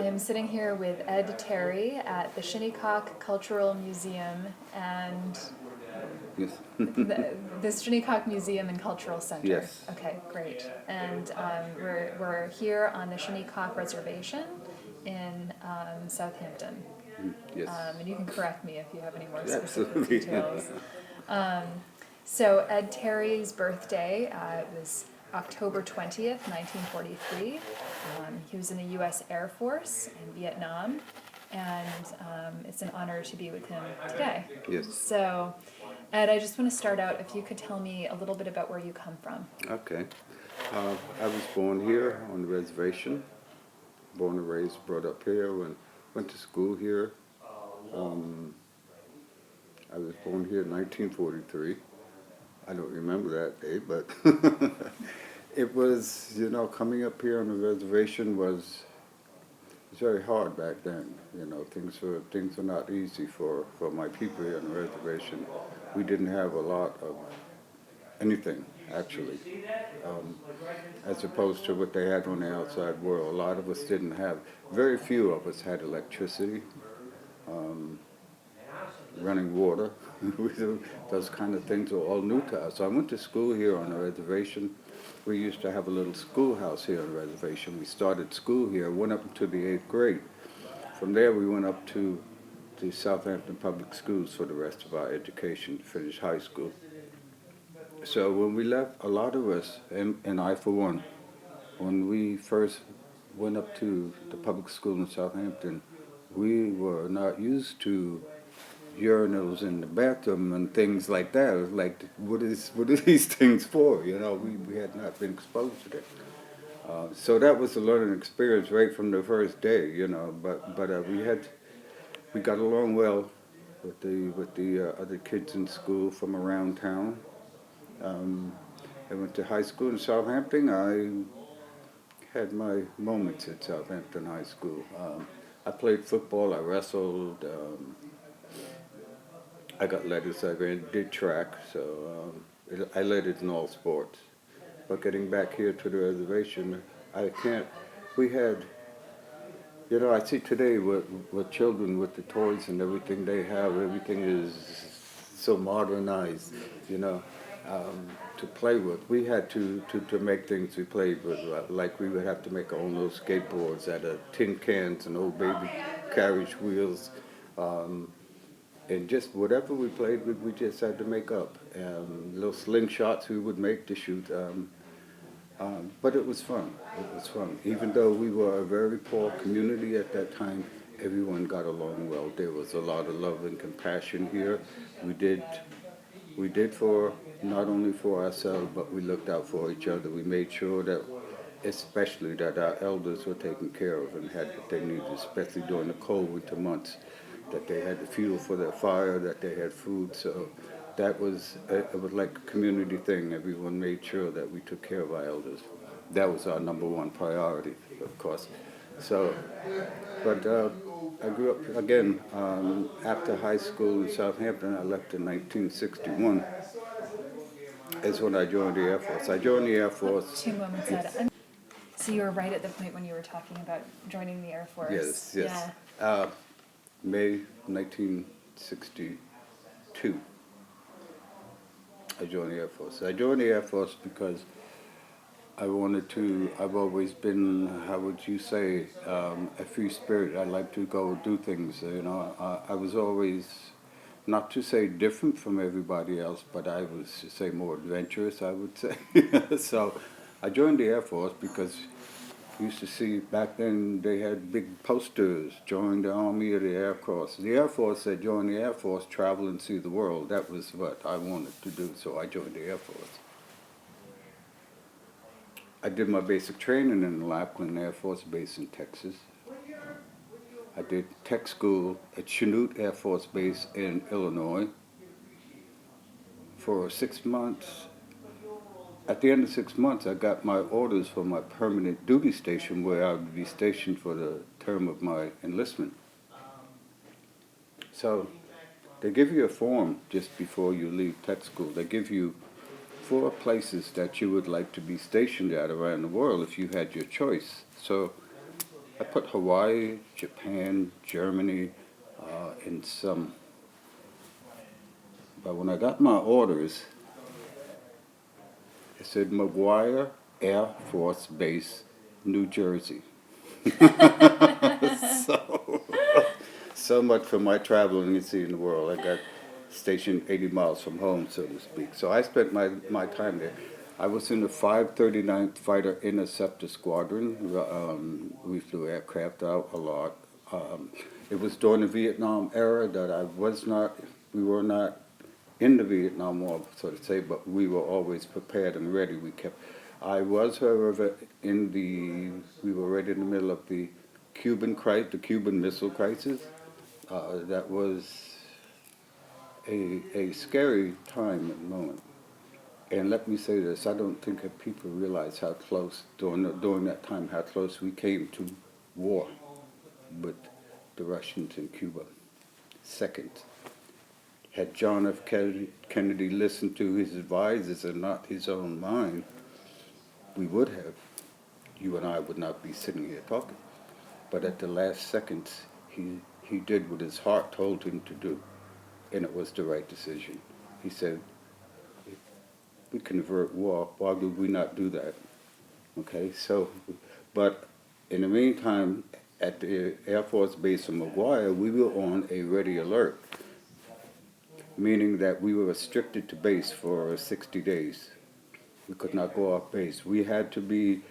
am sitting here with Ed Terry at the Shinnecock Cultural Museum and Yes. the Shinnecock Museum and Cultural Center. Yes. Okay, great. And we're here on the Shinnecock Reservation in Southampton. Yes. And you can correct me if you have any more specific Absolutely. details. Um, so Ed Terry's birthday was October 20th, 1943. He was in the U.S. Air Force in Vietnam, and it's an honor to be with him today. Yes. So, Ed, I just want to start out, if you could tell me a little bit about where you come from. Okay. I was born here on the reservation, born and raised, brought up here, and went to school here. I was born here in 1943. I don't remember that day, but it was, coming up here on the reservation was very hard back then. Things were not easy for my people here on the reservation. We didn't have a lot of anything, actually, as opposed to what they had on the outside world. A lot of us didn't have, very few of us had electricity, running water. Those kind of things were all new to us. So I went to school here on the reservation. We used to have a little schoolhouse here on the reservation. We started school here, went up to the 8th grade. From there we went up to the Southampton Public Schools for the rest of our education, to finish high school. So when we left, a lot of us, and I for one, when we first went up to the public school in Southampton, we were not used to urinals in the bathroom and things like that. It was like, what are these things for? We had not been exposed to that. So that was a learning experience right from the first day, But we got along well with the other kids in school from around town. I went to high school in Southampton. I had my moments at Southampton High School. I played football. I wrestled. I got letters. I did track. So I led it in all sports. But getting back here to the reservation, I can't. We had. I see today with children with the toys and everything they have. Everything is so modernized. To play with. We had to make things we played with, like we would have to make our own little skateboards out of tin cans and old baby carriage wheels, and just whatever we played with, we just had to make up. Little slingshots we would make to shoot, but it was fun. It was fun. Even though we were a very poor community at that time, everyone got along well. There was a lot of love and compassion here. We did for not only for ourselves, but we looked out for each other. We made sure that, especially that our elders were taken care of and had what they needed, especially during the cold winter months, that they had the fuel for their fire, that they had food. So it was like a community thing. Everyone made sure that we took care of our elders. That was our number one priority, of course. So, but I grew up, again, after high school in Southampton. I left in 1961. Is when I joined the Air Force. I joined the Air Force. 2 moments, Ed. So you were right at the point when you were talking about joining the Air Force. Yes. Yeah. May 1962. I joined the Air Force. I joined the Air Force because I've always been, how would you say, a free spirit. I like to go do things, I was always, not to say different from everybody else, but I was to say more adventurous, I would say. So I joined the Air Force because we used to see, back then they had big posters, join the Army or the Air Force. The Air Force said, join the Air Force, travel and see the world. That was what I wanted to do, so I joined the Air Force. I did my basic training in Lackland Air Force Base in Texas. I did tech school at Shinnecock Air Force Base in Illinois for 6 months. At the end of 6 months, I got my orders for my permanent duty station, where I would be stationed for the term of my enlistment. So they give you a form just before you leave tech school. They give you 4 places that you would like to be stationed at around the world if you had your choice. So I put Hawaii, Japan, Germany, and some. But when I got my orders, it said McGuire Air Force Base, New Jersey. so, so much for my traveling and seeing the world. I got stationed 80 miles from home, so to speak. So I spent my time there. I was in the 539th Fighter Interceptor Squadron. We flew aircraft out a lot. It was during the Vietnam era that we were not in the Vietnam War, so to say, but we were always prepared and ready. I was, however, we were right in the middle of the Cuban Missile Crisis. That was a scary time at the moment. And let me say this, I don't think that people realize how close, during that time, how close we came to war with the Russians in Cuba. Second, had John F. Kennedy listened to his advisors and not his own mind, we would have. You and I would not be sitting here talking. But at the last seconds, he did what his heart told him to do, and it was the right decision. He said, if we can avert war, why would we not do that? Okay, so, but in the meantime, at the Air Force Base in McGuire, we were on a ready alert, meaning that we were restricted to base for 60 days. We could not go off base. We had to be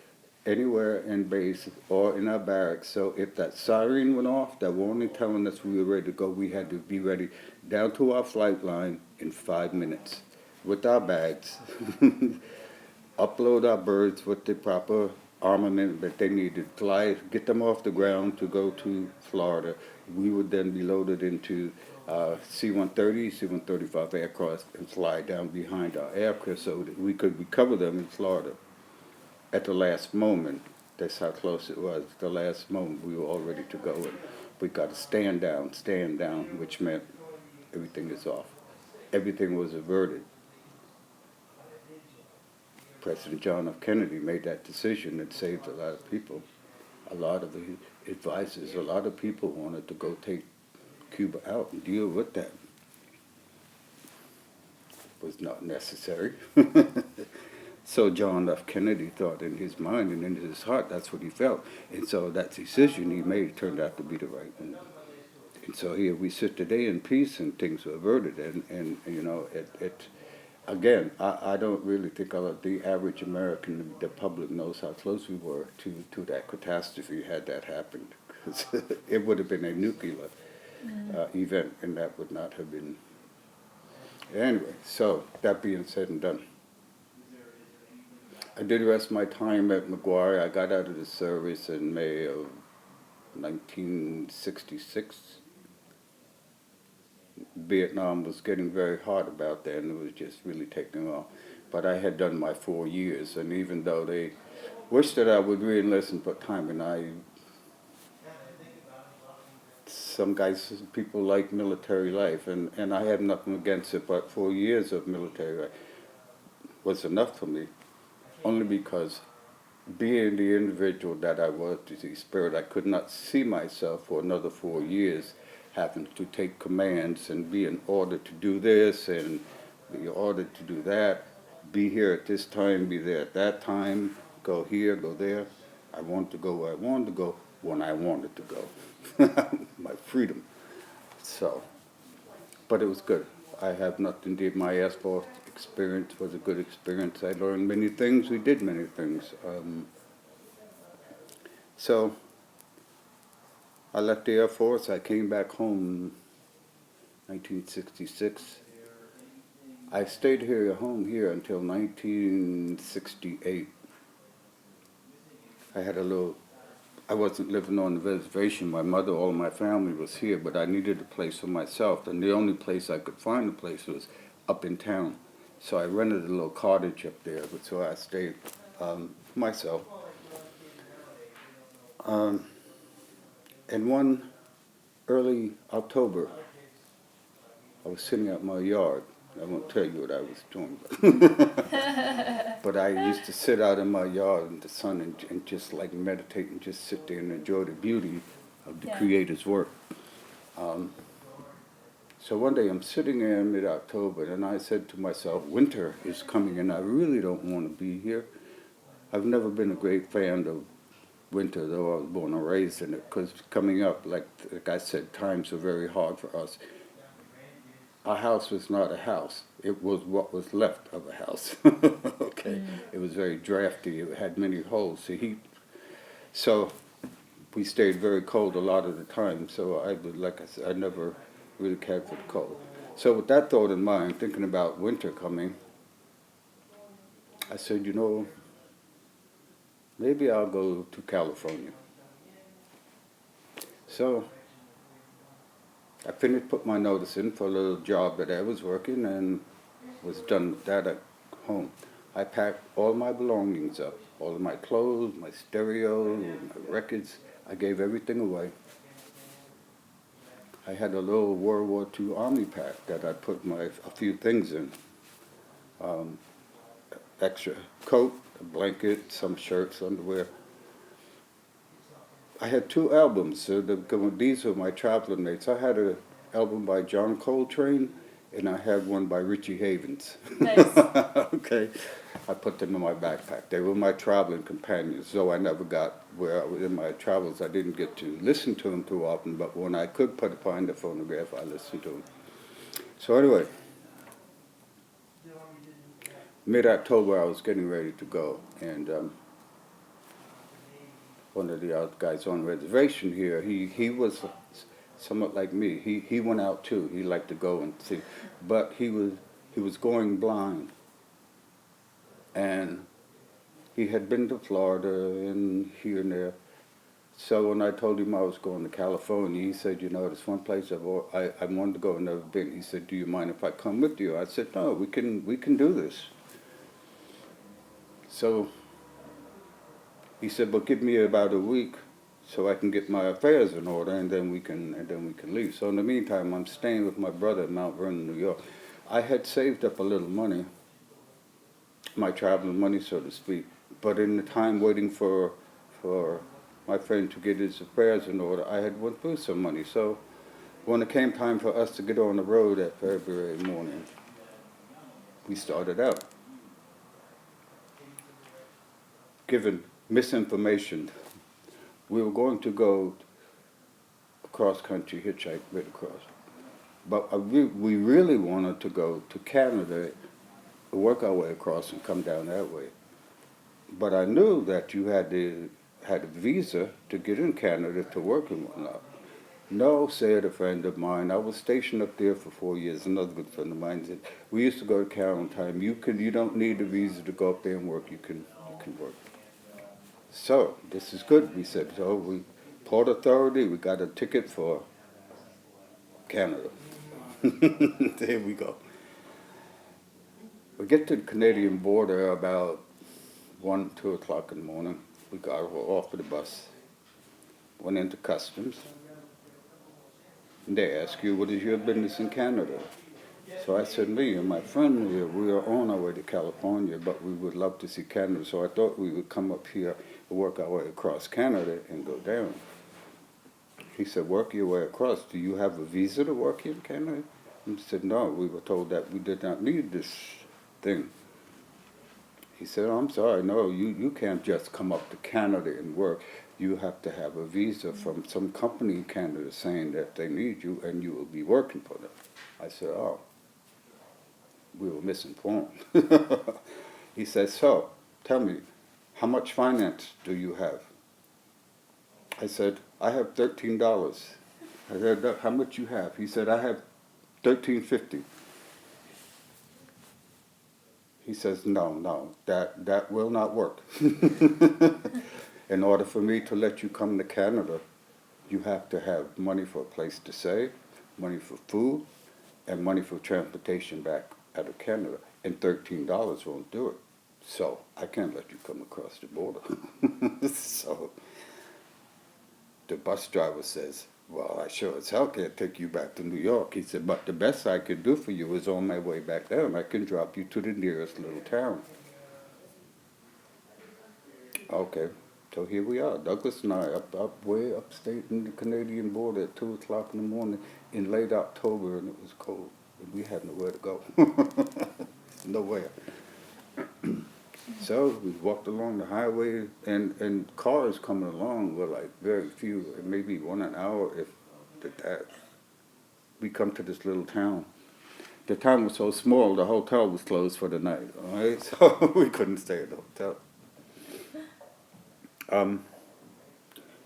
anywhere in base or in our barracks. So if that siren went off, that warning telling us we were ready to go, we had to be ready down to our flight line in 5 minutes with our bags, upload our birds with the proper armament that they needed, fly, get them off the ground to go to Florida. We would then be loaded into C-130, C-135 aircraft and fly down behind our aircraft so that we could recover them in Florida. At the last moment, that's how close it was. At the last moment, we were all ready to go, and we got to stand down, which meant everything is off. Everything was averted. President John F. Kennedy made that decision and saved a lot of people. A lot of the advisors, a lot of people wanted to go take Cuba out and deal with that. It was not necessary. So John F. Kennedy thought in his mind and in his heart, that's what he felt. And so that decision he made turned out to be the right one. And so here we sit today in peace and things were averted. And you know, again, I don't really think the average American, the public knows how close we were to that catastrophe had that happened. It would have been a nuclear event, and that would not have been. Anyway, so that being said and done. I did the rest of my time at McGuire. I got out of the service in May of 1966. Vietnam was getting very hot about that, and it was just really taking off. But I had done my 4 years, and even though they wished that I would re-enlist and put time in, some guys, people like military life, and I had nothing against it, but 4 years of military life was enough for me. Only because being the individual that I was, the spirit, I could not see myself for another 4 years having to take commands and be in order to do this and be ordered to do that, be here at this time, be there at that time, go here, go there. I wanted to go where I wanted to go when I wanted to go. My freedom. So, but it was good. I have nothing to do. My Air Force experience was a good experience. I learned many things. We did many things. So I left the Air Force. I came back home in 1966. I stayed home here until 1968. I wasn't living on the reservation. My mother, all my family was here, but I needed a place for myself. And the only place I could find a place was up in town. So I rented a little cottage up there, so I stayed myself. And one early October, I was sitting out my yard. I won't tell you what I was doing. But I used to sit out in my yard in the sun and just like meditate and just sit there and enjoy the beauty of the Yeah. Creator's work. So one day I'm sitting there in mid-October and I said to myself, winter is coming and I really don't want to be here. I've never been a great fan of winter, though I was born and raised in it, because coming up, like I said, times were very hard for us. Our house was not a house. It was what was left of a house. Okay. It was very drafty. It had many holes to heat. So we stayed very cold a lot of the time. So I would, like I said, I never really cared for the cold. So with that thought in mind, thinking about winter coming, I said, you know, maybe I'll go to California. So I put my notice in for a little job that I was working and was done with that at home. I packed all my belongings up, all of my clothes, my stereo, my records. I gave everything away. I had a little World War II Army pack that I put a few things in. Extra coat, a blanket, some shirts, underwear. I had 2 albums. These were my traveling mates. I had an album by John Coltrane, and I had one by Richie Havens. Nice. Okay. I put them in my backpack. They were my traveling companions, though I never got where I was in my travels. I didn't get to listen to them too often, but when I could find a phonograph, I listened to them. So anyway, mid-October, I was getting ready to go, and one of the other guys on Reservation here, he was somewhat like me. He went out too. He liked to go and see, but he was going blind, and he had been to Florida and here and there. So when I told him I was going to California, he said, you know, there's one place I wanted to go and never been. He said, do you mind if I come with you? I said, no, we can do this. So he said, but give me about a week so I can get my affairs in order, and then we can leave. So in the meantime, I'm staying with my brother in Mount Vernon, New York. I had saved up a little money, my traveling money, so to speak. But in the time waiting for my friend to get his affairs in order, I had went through some money. So when it came time for us to get on the road that February morning, we started out. Given misinformation, we were going to go across country, hitchhike right across. But we really wanted to go to Canada, work our way across and come down that way. But I knew that you had a visa to get in Canada to work and whatnot. No, said a friend of mine. I was stationed up there for 4 years. Another good friend of mine said, we used to go to Canada all the time. You don't need a visa to go up there and work. You can work. So this is good, we said. So we Port Authority, we got a ticket for Canada. There we go. We get to the Canadian border about 1, 2 o'clock in the morning. We got off of the bus, went into customs, and they ask you, what is your business in Canada? So I said, me and my friend here, we are on our way to California, but we would love to see Canada. So I thought we would come up here and work our way across Canada and go down. He said, work your way across. Do you have a visa to work here in Canada? I said, no, we were told that we did not need this thing. He said, oh, I'm sorry, no, you can't just come up to Canada and work. You have to have a visa from some company in Canada saying that they need you and you will be working for them. I said, oh, we were misinformed. He said, so, tell me, how much finance do you have? I said, I have $13. I said, how much you have? He said, I have $13.50. He says, no, that will not work. In order for me to let you come to Canada, you have to have money for a place to stay, money for food, and money for transportation back out of Canada. And $13 won't do it. So I can't let you come across the border. So the bus driver says, Well, I sure as hell can't take you back to New York. He said, but the best I could do for you is on my way back down. I can drop you to the nearest little town. Okay. So here we are, Douglas and I, up way upstate in the Canadian border at 2 o'clock in the morning in late October, and it was cold. And we had nowhere to go. Nowhere. So we walked along the highway, and cars coming along were like very few, maybe one an hour, if that. We come to this little town. The town was so small, the hotel was closed for the night, all right? So we couldn't stay at the hotel.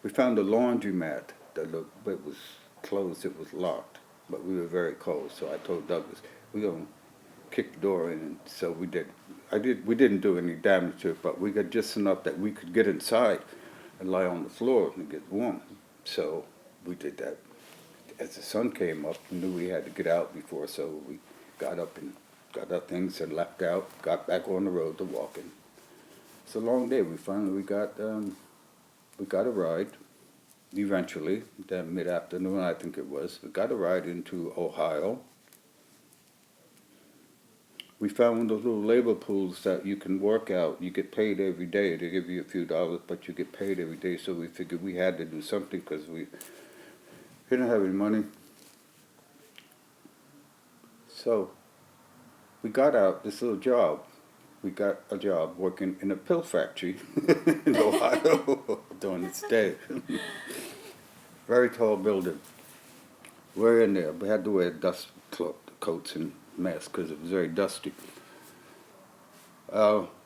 We found a laundromat that looked, but it was closed, it was locked, but we were very cold, so I told Douglas, we're gonna kick the door in, and so we did. We didn't do any damage to it, but we got just enough that we could get inside and lie on the floor and get warm. So we did that. As the sun came up, we knew we had to get out before, so we got up and got our things and left out, got back on the road to walking. It's a long day. We finally got a ride. Eventually, that mid-afternoon, I think it was, we got a ride into Ohio. We found one of those little labor pools that you can work out. You get paid every day. They give you a few dollars, but you get paid every day. So we figured we had to do something because we didn't have any money. So we got out this little job. We got a job working in a pill factory in Ohio during its day. Very tall building. We're in there. We had to wear dust coats and masks because it was very dusty.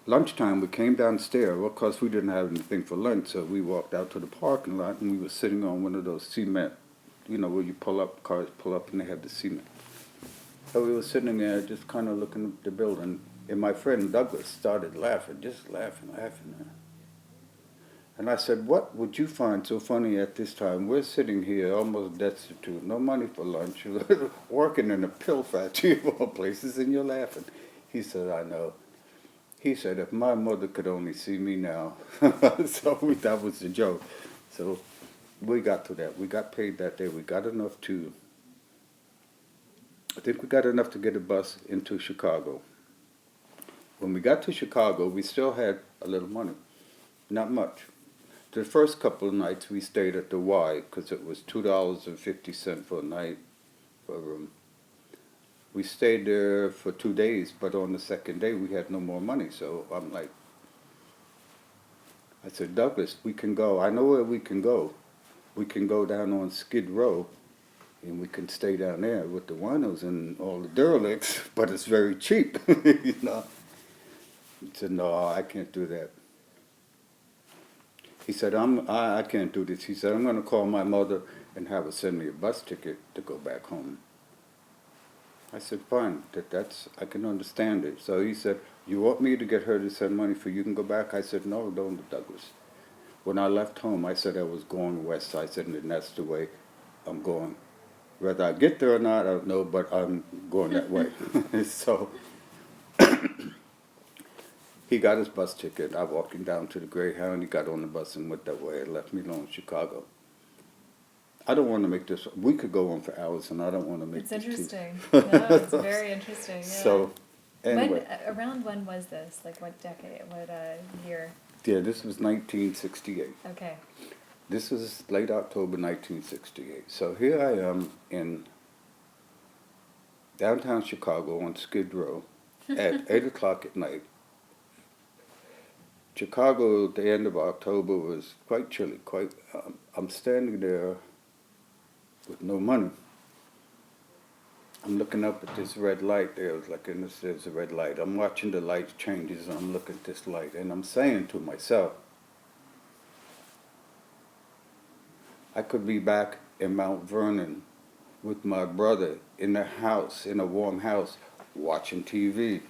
Lunchtime, we came downstairs. Well, of course, we didn't have anything for lunch, so we walked out to the parking lot, and we were sitting on one of those cement, where you pull up, cars pull up, and they have the cement. So we were sitting there just kind of looking at the building, and my friend Douglas started laughing, just laughing. And I said, what would you find so funny at this time? We're sitting here almost destitute, no money for lunch, working in a pill factory of all places, and you're laughing. He said, I know. He said, if my mother could only see me now. So that was the joke. So we got to that. We got paid that day. We got enough I think we got enough to get a bus into Chicago. When we got to Chicago, we still had a little money. Not much. The first couple of nights we stayed at the Y because it was $2.50 for a night for a room. We stayed there for 2 days, but on the second day we had no more money. So I'm like, I said, Douglas, we can go. I know where we can go. We can go down on Skid Row, and we can stay down there with the winos and all the derelicts, but it's very cheap, He said, no, I can't do that. He said, I can't do this. He said, I'm going to call my mother and have her send me a bus ticket to go back home. I said, fine, I can understand it. So he said, you want me to get her to send money for you can go back? I said, no, don't, Douglas. When I left home, I said I was going west. I said, and that's the way I'm going. Whether I get there or not, I don't know, but I'm going that way. So he got his bus ticket. I walked him down to the Greyhound. He got on the bus and went that way and left me alone in Chicago. I don't want to make this. We could go on for hours, and I don't want to make It's this interesting. No, it's very interesting. Yeah. So, anyway. Around when was this? Like what decade? What year? Yeah, this was 1968. Okay. This was late October 1968. So here I am in downtown Chicago on Skid Row at 8 o'clock at night. Chicago at the end of October was quite chilly. I'm standing there with no money. I'm looking up at this red light. There's a red light. I'm watching the light changes, and I'm looking at this light, and I'm saying to myself, I could be back in Mount Vernon with my brother in a house, in a warm house, watching TV.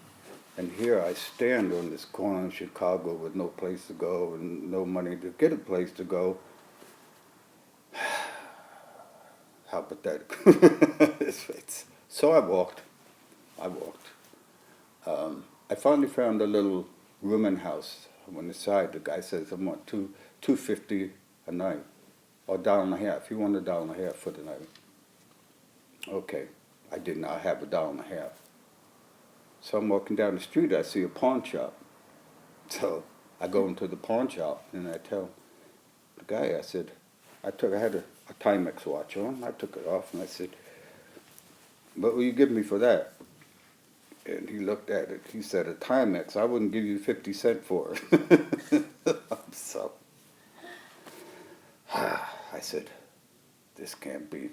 And here I stand on this corner in Chicago with no place to go and no money to get a place to go. How pathetic. So I walked. I finally found a little rooming house on the side. The guy says, I want $250 a night. or $1.50. He wanted $1.50 for the night. Okay, I did not have $1.50. So I'm walking down the street, I see a pawn shop. So I go into the pawn shop and I tell the guy, I said, I had a Timex watch on. I took it off and I said, what will you give me for that? And he looked at it. He said, a Timex. I wouldn't give you 50 cents for it. So I said, this can't be.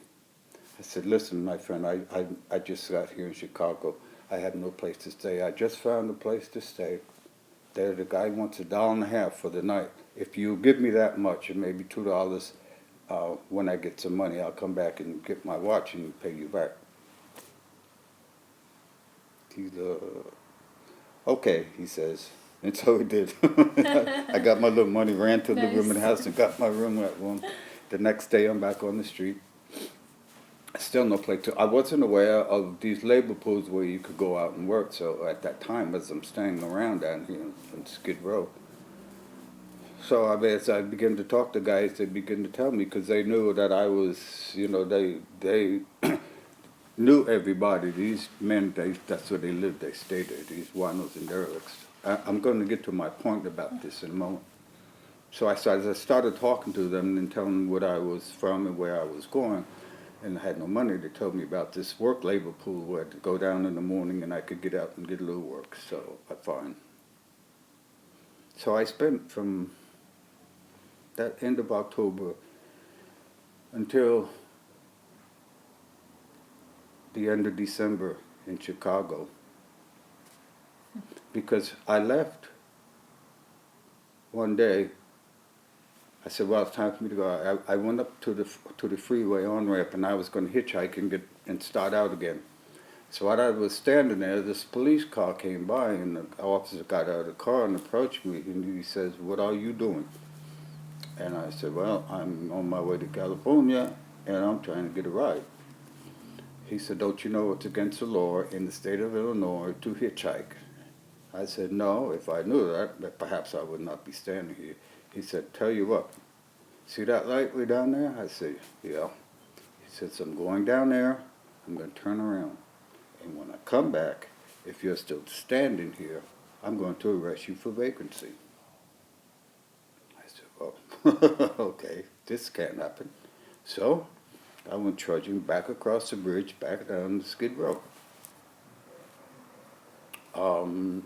I said, listen, my friend, I just got here in Chicago. I have no place to stay. I just found a place to stay. There, the guy wants $1.50 for the night. If you give me that much, and maybe $2, when I get some money, I'll come back and get my watch and pay you back. He's, okay, he says. And so he did. I got my little money, ran to the room in the house and got my room at one. The next day, I'm back on the street. Still no place to. I wasn't aware of these labor pools where you could go out and work. So at that time, as I'm staying around down here in Skid Row, so as I began to talk to guys, they began to tell me because they knew that I was, they knew everybody. These men, that's where they lived. They stayed there. These winos and derelicts. I'm going to get to my point about this in a moment. So I started talking to them and telling them what I was from and where I was going. And I had no money. They told me about this work labor pool where I could go down in the morning and I could get out and get a little work. So I fine. So I spent from that end of October until the end of December in Chicago. Because I left one day. I said, well, it's time for me to go. I went up to the freeway on-ramp, and I was going to hitchhike and start out again. So while I was standing there, this police car came by, and the officer got out of the car and approached me, and he says, what are you doing? And I said, well, I'm on my way to California, and I'm trying to get a ride. He said, don't you know it's against the law in the state of Illinois to hitchhike? I said, no, if I knew that, perhaps I would not be standing here. He said, tell you what, see that light way down there? I said, yeah. He said, so I'm going down there, I'm going to turn around. And when I come back, if you're still standing here, I'm going to arrest you for vagrancy. I said, well, okay, this can't happen. So I went trudging back across the bridge, back down the Skid Row.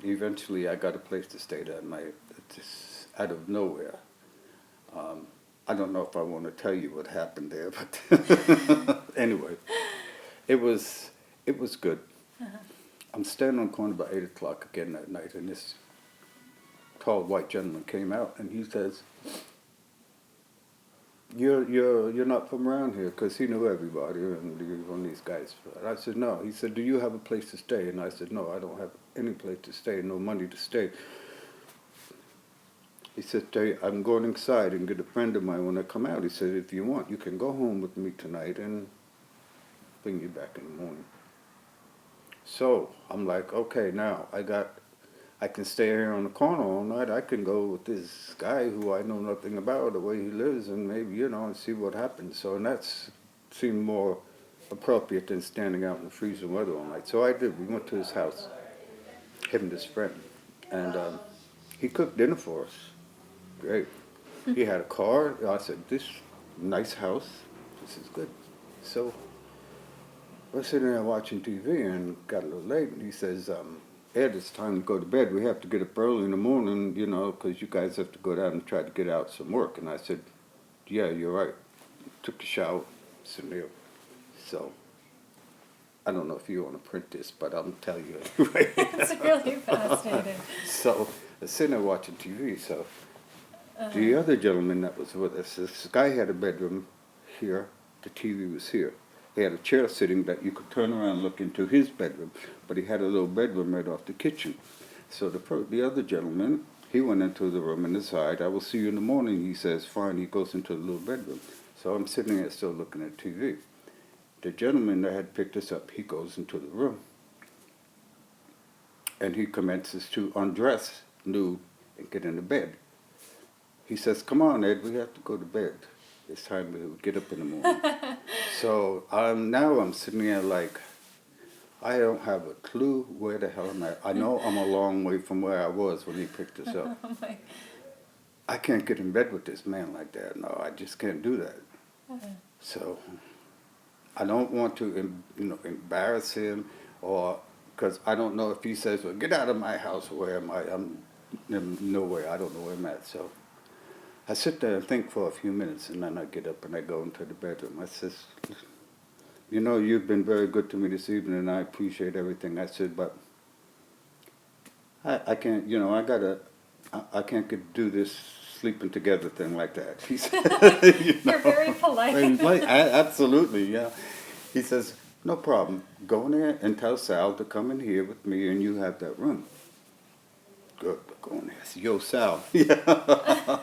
Eventually I got a place to stay that night, just out of nowhere. I don't know if I want to tell you what happened there, but anyway, it was good. Uh-huh. I'm standing on the corner about 8 o'clock again that night, and this tall white gentleman came out, and he says, "You're not from around here," because he knew everybody, and he was one of these guys. And I said, "No." He said, "Do you have a place to stay?" And I said, "No, I don't have any place to stay, no money to stay." He said, "I'm going inside and get a friend of mine when I come out." He said, "If you want, you can go home with me tonight and bring you back in the morning." So I'm like, okay, now I can stay here on the corner all night. I can go with this guy who I know nothing about, the way he lives, and maybe, and see what happens. So, and that seemed more appropriate than standing out in the freezing weather all night. So I did. We went to his house, him and his friend, and he cooked dinner for us. Great. He had a car. I said, this nice house, this is good. So we're sitting there watching TV and got a little late, and he says, Ed, it's time to go to bed. We have to get up early in the morning, because you guys have to go down and try to get out some work. And I said, yeah, you're right. Took the shower, sitting there. So I don't know if you want to print this, but I'll tell you anyway. It's really fascinating. So I was sitting there watching TV, so the other gentleman that was with us, this guy had a bedroom here, the TV was here. He had a chair sitting that you could turn around and look into his bedroom, but he had a little bedroom right off the kitchen. So the other gentleman, he went into the room and decided, I will see you in the morning. He says, fine. He goes into the little bedroom. So I'm sitting there still looking at TV. The gentleman that had picked us up, he goes into the room, and he commences to undress nude and get into bed. He says, come on, Ed, we have to go to bed. it's time to get up in the morning. So now I'm sitting there like, I don't have a clue where the hell I'm at. I know I'm a long way from where I was when he picked us up. Oh my. I can't get in bed with this man like that. No, I just can't do that. Uh-huh. So I don't want to, embarrass him, or because I don't know if he says, "Well, get out of my house." Where am I? I'm nowhere. I don't know where I'm at. So I sit there and think for a few minutes, and then I get up and I go into the bedroom. I says, "You've been very good to me this evening, and I appreciate everything." I said, "But I can't. I can't do this sleeping together thing like that." He said, You're very polite. And absolutely, yeah. He says, "No problem. Go in there and tell Sal to come in here with me, and you have that room." Good. Go in there. I said, "Yo, Sal, yeah,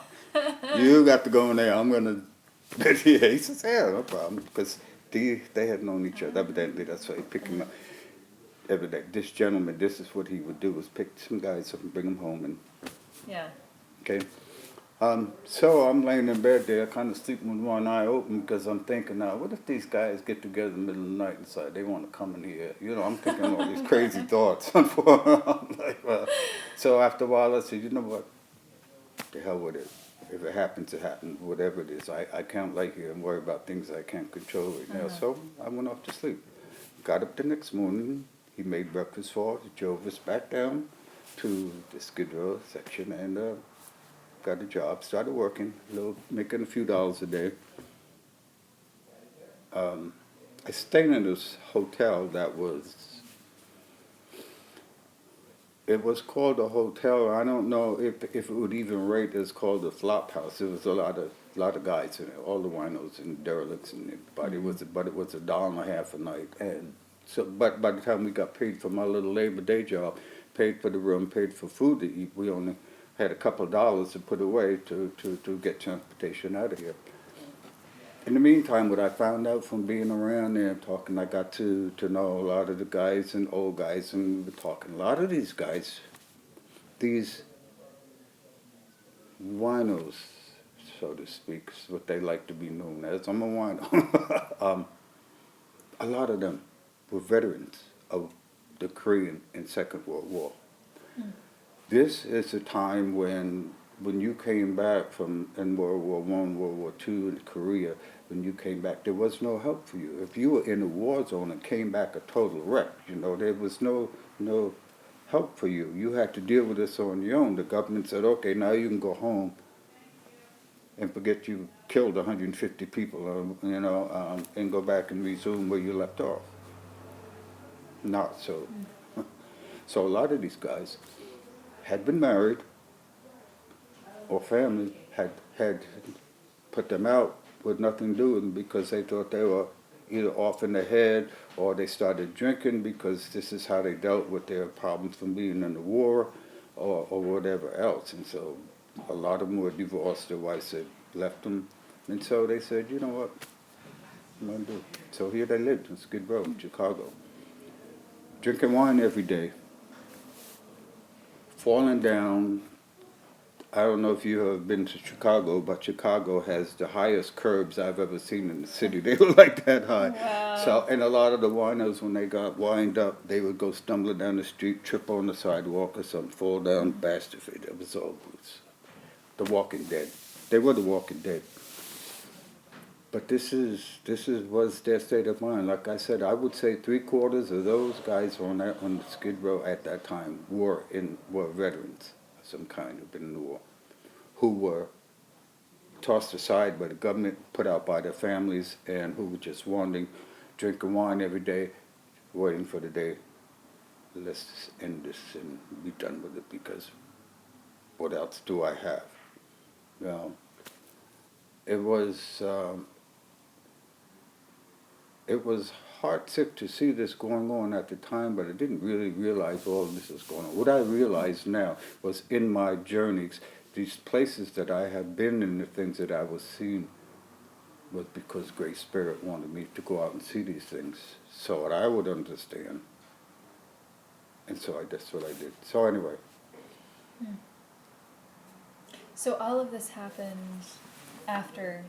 you got to go in there. I'm gonna." Yeah, he says, "Yeah, no problem," because they had known each other. Evidently, that's why he picked him up. Evidently, this gentleman, this is what he would do: was pick some guys up and bring them home, and Yeah. okay. So I'm laying in bed there, kind of sleeping with one eye open, because I'm thinking, now, what if these guys get together in the middle of the night and decide they want to come in here? I'm thinking all these crazy thoughts. I'm like, so after a while, I said, you know what? The hell with it. If it happens, it happens. Whatever it is, I can't lay here and worry about things I can't control right now. So I went off to sleep. Got up the next morning. He made breakfast for us. Drove us back down to the Skid Row section, and got a job, started working, making a few dollars a day. I stayed in this hotel it was called a hotel. I don't know if it would even rate as called a flop house. There was a lot of guys in it, all the winos and derelicts and everybody. But it was $1.50 a night. And so, but by the time we got paid for my little labor day job, paid for the room, paid for food to eat, we only had a couple of dollars to put away to get transportation out of here. In the meantime, what I found out from being around there and talking, I got to know a lot of the guys and old guys, and we were talking. A lot of these guys, these winos, so to speak, is what they like to be known as. I'm a wino. A lot of them were veterans of the Korean and Second World War. This is a time when you came back from in World War I, World War II, and Korea, when you came back, there was no help for you. If you were in a war zone and came back a total wreck, there was no help for you. You had to deal with this on your own. The government said, okay, now you can go home and forget you killed 150 people, and go back and resume where you left off. Not so. So a lot of these guys had been married, or family had put them out with nothing doing because they thought they were either off in the head, or they started drinking because this is how they dealt with their problems from being in the war, or whatever else. And so a lot of them were divorced. Their wives had left them, and so they said, you know what, I'm gonna do. So here they lived in Skid Row, Chicago, drinking wine every day, falling down. I don't know if you have been to Chicago, but Chicago has the highest curbs I've ever seen in the city. They were like that high. Wow. So, and a lot of the winos, when they got wind up, they would go stumbling down the street, trip on the sidewalk or something, fall down, bash their feet. It was all the Walking Dead. They were the Walking Dead. But this was their state of mind. Like I said, I would say 3/4 of those guys on the Skid Row at that time were veterans of some kind, who'd been in the war, who were tossed aside by the government, put out by their families, and who were just wanting, drinking wine every day, waiting for the day, let's just end this and be done with it, because what else do I have? It was heartsick to see this going on at the time, but I didn't really realize all of this was going on. What I realized now was in my journeys, these places that I have been and the things that I was seeing was because Great Spirit wanted me to go out and see these things so that I would understand. And so that's what I did. So anyway. So all of this happened after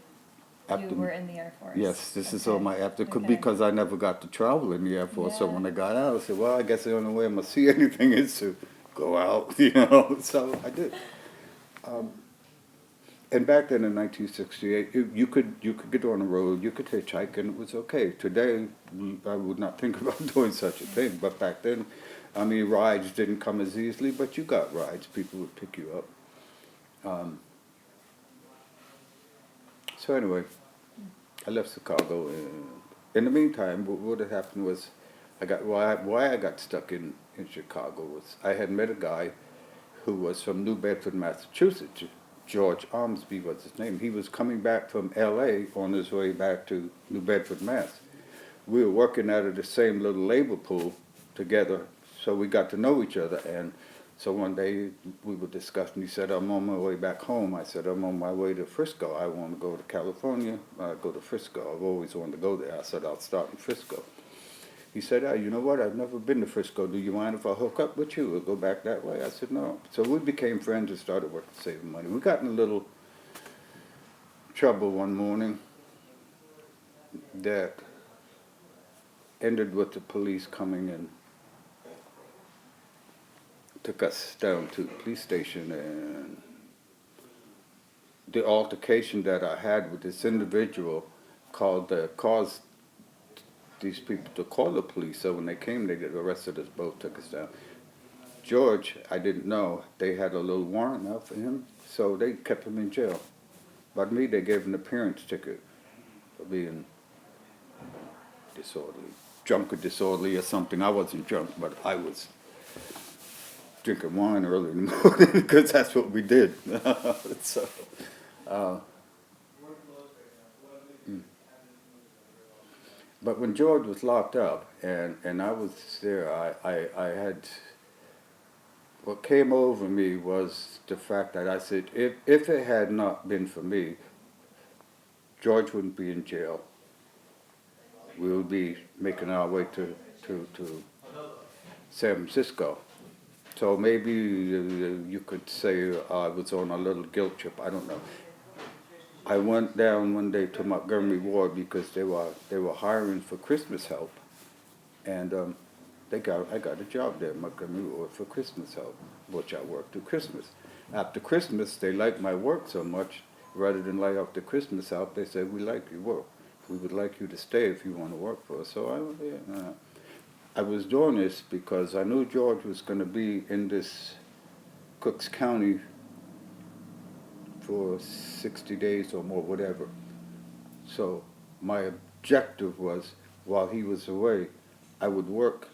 You were in the Air Force. Yes, this is Okay. all my after, Okay. because I never got to travel in the Air Force. So Yeah. when I got out, I said, well, I guess the only way I'm going to see anything is to go out, you know. So I did. And back then in 1968, you could get on the road, you could hitchhike, and it was okay. Today, I would not think about doing such a thing. But back then, I mean, rides didn't come as easily, but you got rides. People would pick you up. So anyway, I left Chicago. And in the meantime, what had happened was, why I got stuck in Chicago was I had met a guy who was from New Bedford, Massachusetts. George Armsby was his name. He was coming back from L.A. on his way back to New Bedford, Mass. We were working out of the same little labor pool together, so we got to know each other. And so one day we were discussing. He said, I'm on my way back home. I said, I'm on my way to Frisco. I want to go to California. Go to Frisco. I've always wanted to go there. I said, I'll start in Frisco. He said, you know what, I've never been to Frisco. Do you mind if I hook up with you? We'll go back that way. I said, no. So we became friends and started working, saving money. We got in a little trouble one morning that ended with the police coming and took us down to the police station. And the altercation that I had with this individual caused these people to call the police. So when they came, they arrested us both, took us down. George, I didn't know, they had a little warrant out for him, so they kept him in jail. But me, they gave an appearance ticket for being disorderly, drunk or disorderly or something. I wasn't drunk, but I was drinking wine early in the morning because that's what we did. So, but when George was locked up and I was there, I had, what came over me was the fact that I said, if it had not been for me, George wouldn't be in jail. We would be making our way to San Francisco. So maybe you could say I was on a little guilt trip. I don't know. I went down one day to Montgomery Ward because they were hiring for Christmas help, and I got a job there at Montgomery Ward for Christmas help, which I worked through Christmas. After Christmas, they liked my work so much, rather than lay off the Christmas help, they said, we like your work. We would like you to stay if you want to work for us. So I was doing this because I knew George was going to be in this Cooks County for 60 days or more, whatever. So my objective was, while he was away, I would work,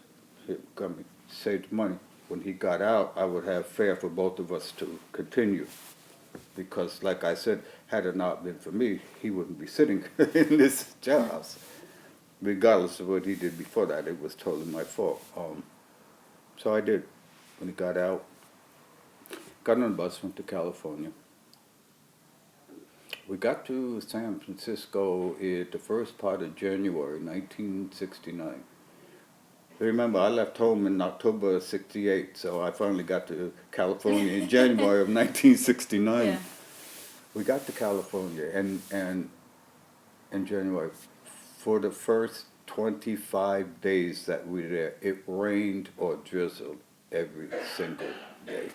save money. When he got out, I would have fare for both of us to continue. Because, like I said, had it not been for me, he wouldn't be sitting in this jailhouse. Regardless of what he did before that, it was totally my fault. So I did. When he got out, got on a bus, went to California. We got to San Francisco in the first part of January 1969. Remember, I left home in October of '68, so I finally got to California in January of 1969. Yeah. We got to California, and in January, for the first 25 days that we were there, it rained or drizzled every single day.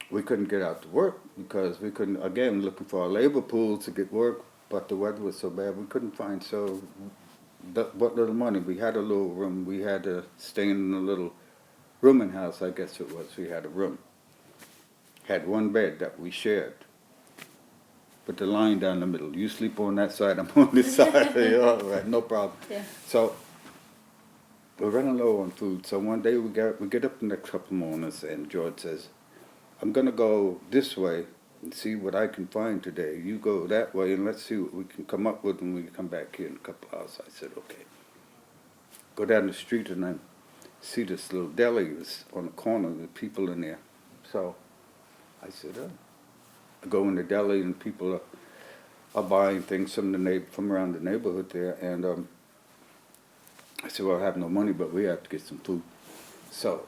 We couldn't get out to work because we couldn't, again, looking for our labor pools to get work, but the weather was so bad we couldn't find. So what little money, we had a little room. We had to stay in a little rooming house, I guess it was. We had a room. Had one bed that we shared. Put the line down the middle. You sleep on that side, I'm on this side. All right, no problem. Yeah. So we're running low on food. So one day we get up the next couple mornings, and George says, I'm going to go this way and see what I can find today. You go that way, and let's see what we can come up with when we come back here in a couple hours. I said, okay. Go down the street, and I see this little deli was on the corner with people in there. So I said, I go in the deli, and people are buying things from around the neighborhood there. And I said, well, I have no money, but we have to get some food. So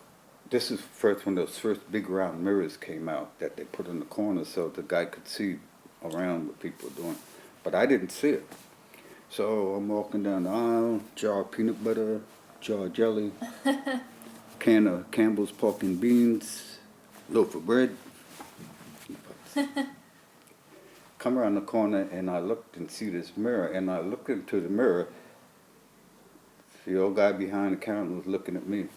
This is first when those first big round mirrors came out that they put in the corner so the guy could see around what people were doing. But I didn't see it. So I'm walking down the aisle, jar of peanut butter, jar of jelly, can of Campbell's pork and beans, loaf of bread. Come around the corner and I looked and see this mirror and I looked into the mirror. The old guy behind the counter was looking at me.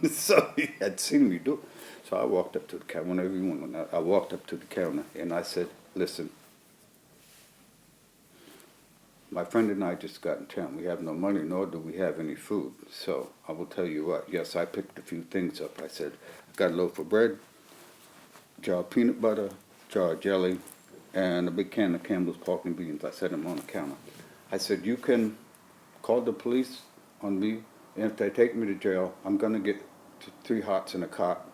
So he had seen me do it. So I walked up to the counter. Whenever you want, I walked up to the counter and I said, "Listen, my friend and I just got in town. We have no money, nor do we have any food. So I will tell you what. Yes, I picked a few things up. I said, I got a loaf of bread, jar of peanut butter, jar of jelly, and a big can of Campbell's pork and beans." I set them on the counter. I said, "You can call the police on me, and if they take me to jail, I'm going to get 3 hots in a cot,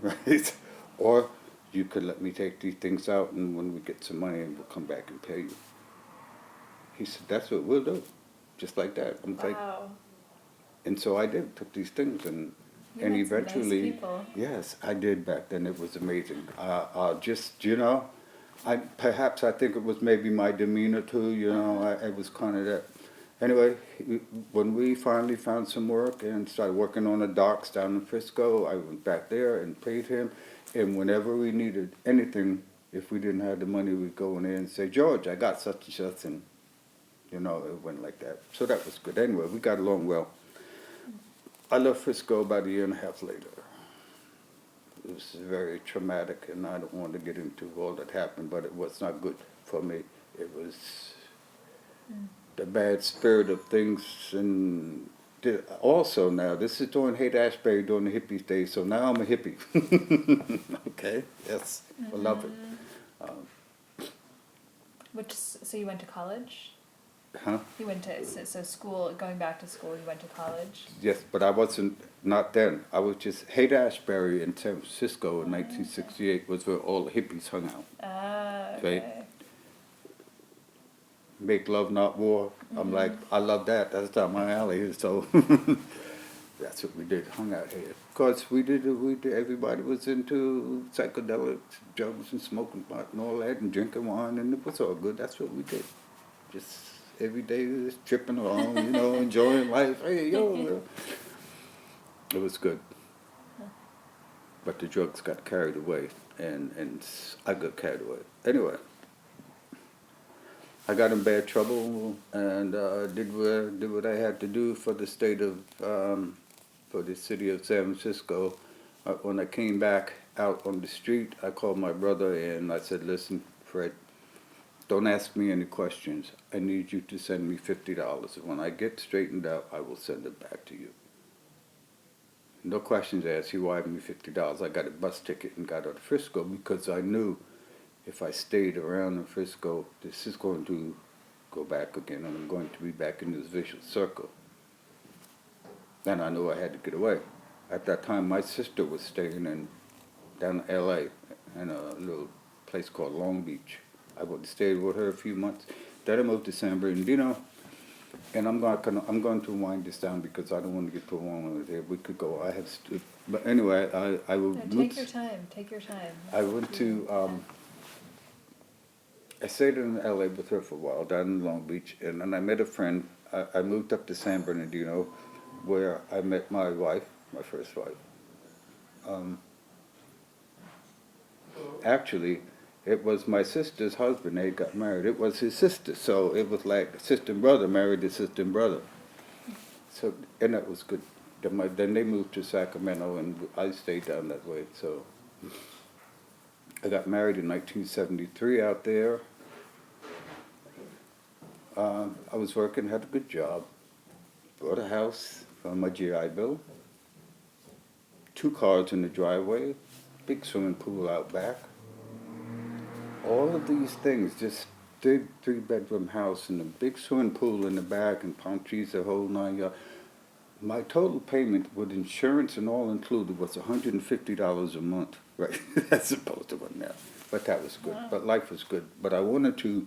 right? Or you could let me take these things out, and when we get some money, we'll come back and pay you." He said, "That's what we'll do." Just like that. I'm like, Wow. and so I did, took these things, and You and met some eventually, nice people. yes, I did back then. It was amazing. Just, you know, perhaps I think it was maybe my demeanor too, you know, I was kind of that. Anyway, when we finally found some work and started working on the docks down in Frisco, I went back there and paid him. And whenever we needed anything, if we didn't have the money, we'd go in there and say, "George, I got such and such," and you know, it went like that. So that was good. Anyway, we got along well. I left Frisco about a year and a half later. It was very traumatic, and I don't want to get into all that happened, but it was not good for me. It was the bad spirit of things, and also now, this is during Haight-Ashbury, during the hippie days, so now I'm a hippie. Okay, yes, I love it. So you went to college? Huh? You went to, so school, going back to school, you went to college? Yes, but I wasn't, not then. I was just, Haight-Ashbury in San Francisco in 1968 was where all the hippies hung out. Ah, Okay. okay. Make love, not war. I'm like, I love that. That's down my alley. So that's what we did, hung out here. Of course, we did, everybody was into psychedelics, drugs and smoking pot and all that and drinking wine, and it was all good. That's what we did. Just every day just tripping along, you know, enjoying life. Hey, yo. It was good. But the drugs got carried away, and I got carried away. Anyway, I got in bad trouble and did what I had to do for the state of, for the city of San Francisco. When I came back out on the street, I called my brother and I said, "Listen, Fred, don't ask me any questions. I need you to send me $50. When I get straightened out, I will send it back to you." No questions asked. He wired me $50. I got a bus ticket and got out of Frisco because I knew if I stayed around in Frisco, this is going to go back again, and I'm going to be back in this vicious circle. And I knew I had to get away. At that time, my sister was staying down in L.A. in a little place called Long Beach. I would stay with her a few months. Then I moved to San Bernardino, and I'm going to wind this down because I don't want to get too long with it. We could go. But anyway, I will. No, take your time. Take your time. I went to. I stayed in L.A. with her for a while, down in Long Beach, and then I met a friend. I moved up to San Bernardino, where I met my wife, my first wife. Actually, it was my sister's husband. They got married. It was his sister, so it was like sister and brother married his sister and brother. So, and that was good. Then they moved to Sacramento, and I stayed down that way. So I got married in 1973 out there. I was working, had a good job, bought a house from my GI Bill, 2 cars in the driveway, big swimming pool out back. All of these things, just big 3-bedroom house and a big swimming pool in the back and palm trees, the whole 9 yards. My total payment with insurance and all included was $150 a month, right? As opposed to one now. But that was good. Wow. But life was good. But I wanted to,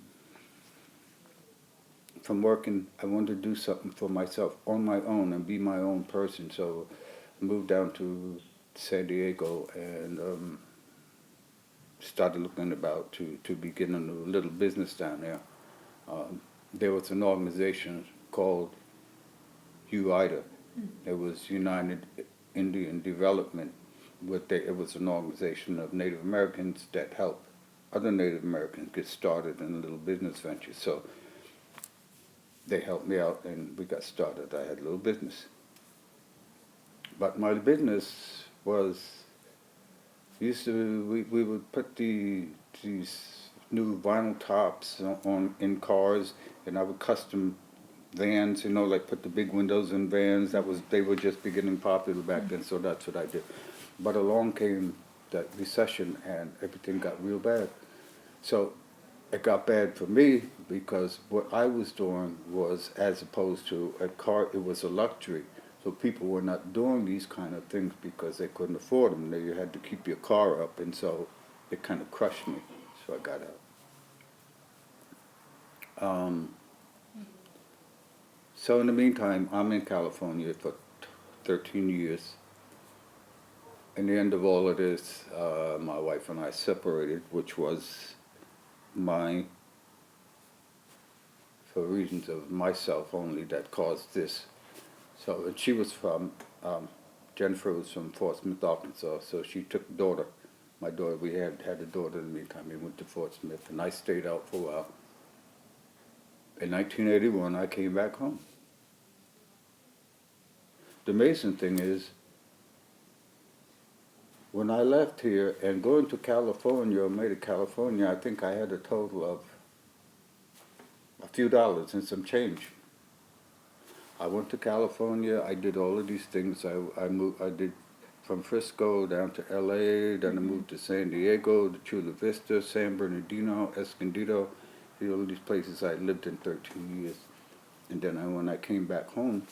from working, I wanted to do something for myself on my own and be my own person. So moved down to San Diego and started looking about to begin a little business down there. There was an organization called UIDA. It was United Indian Development. It was an organization of Native Americans that helped other Native Americans get started in a little business venture. So they helped me out and we got started. I had a little business. But my business was, we would put these new vinyl tops in cars, and I would custom vans, like put the big windows in vans. They were just beginning popular back then, so that's what I did. But along came that recession and everything got real bad. So it got bad for me because what I was doing was, as opposed to a car, it was a luxury. So people were not doing these kind of things because they couldn't afford them. You had to keep your car up, and so it kind of crushed me. So I got out. So in the meantime, I'm in California for 13 years. In the end of all of this, my wife and I separated, which was for reasons of myself only, that caused this. So, and she was from, Jennifer was from Fort Smith, Arkansas, so she took my daughter, we had a daughter in the meantime. We went to Fort Smith, and I stayed out for a while. In 1981, I came back home. The amazing thing is, when I left here and going to California, or made it California, I think I had a total of a few dollars and some change. I went to California, I did all of these things. I did from Frisco down to LA, then I moved to San Diego, to Chula Vista, San Bernardino, Escondido, all of these places I lived in 13 years. And then when I came back home,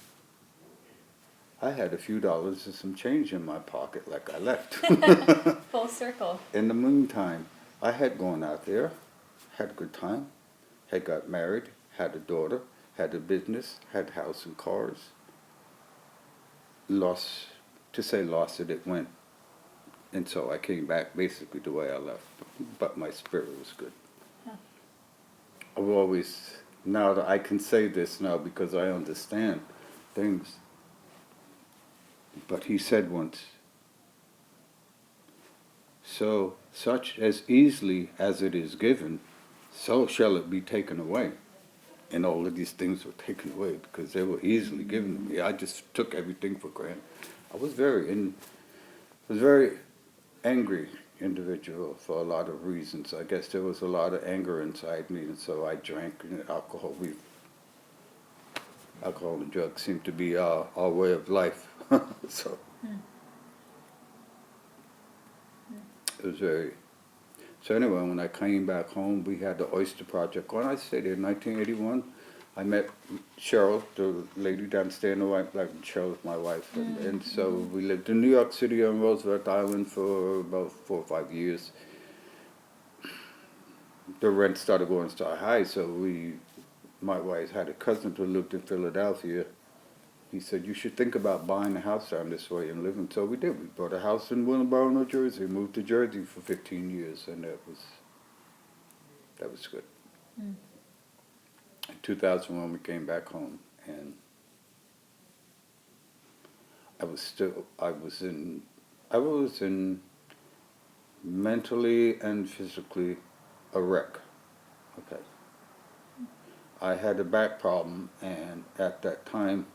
I had a few dollars and some change in my pocket like I left. Full circle. In the meantime, I had gone out there, had a good time, had got married, had a daughter, had a business, had house and cars. Lost it, it went. And so I came back basically the way I left. But my spirit was good. Huh. I've always, now that I can say this now because I understand things. But he said once, so such as easily as it is given, so shall it be taken away. And all of these things were taken away because they were easily given to me. I just took everything for granted. I was very angry individual for a lot of reasons. I guess there was a lot of anger inside me, and so I drank alcohol. Alcohol and drugs seemed to be our way of life. So it was very. So anyway, when I came back home, we had the Oyster Project going. I stayed there in 1981. I met Cheryl, the lady downstairs in the white black. Cheryl's my wife, and so we lived in New York City on Roosevelt Island for about 4 or 5 years. The rent started going sky high, so my wife had a cousin who lived in Philadelphia. He said, you should think about buying a house down this way and living. So we did. We bought a house in Willingboro, New Jersey. Moved to Jersey for 15 years, and that was good. In 2001, we came back home, and I was in mentally and physically a wreck. Okay. I had a back problem, and at that time,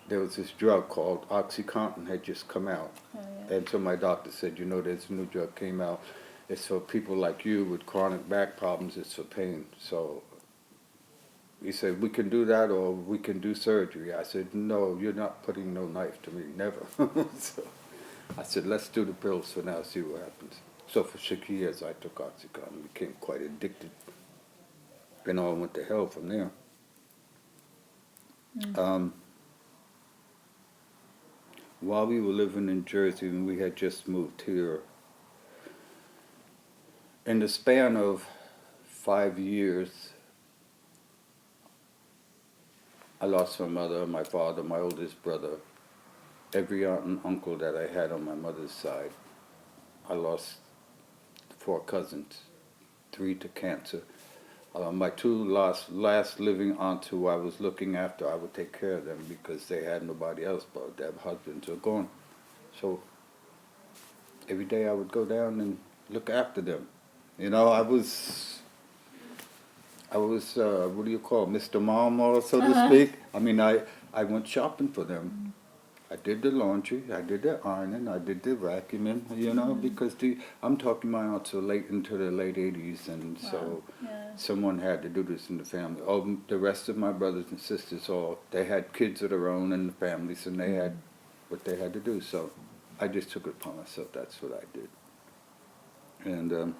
there was this drug called OxyContin had just come out. Oh, yeah. And so my doctor said, there's a new drug came out. It's for people like you with chronic back problems. It's for pain. So he said, we can do that or we can do surgery. I said, no, you're not putting no knife to me, never. So I said, let's do the pills for now, see what happens. So for 6 years, I took OxyContin, became quite addicted. And all went to hell from there. While we were living in Jersey, and we had just moved here, in the span of 5 years, I lost my mother, my father, my oldest brother, every aunt and uncle that I had on my mother's side. I lost 4 cousins, 3 to cancer. My 2 last living aunts who I was looking after, I would take care of them because they had nobody else, but their husbands were gone. So every day I would go down and look after them. You know, I was what do you call it, Mr. Mama, so to speak. I mean, I went shopping for them. I did the laundry, I did the ironing, I did the vacuuming, you know, because I'm talking my aunts are late into the late 80s, and so someone had to do this in the family. Oh, the rest of my brothers and sisters, they had kids of their own in the families, and they had what they had to do. So I just took it upon myself. That's what I did. And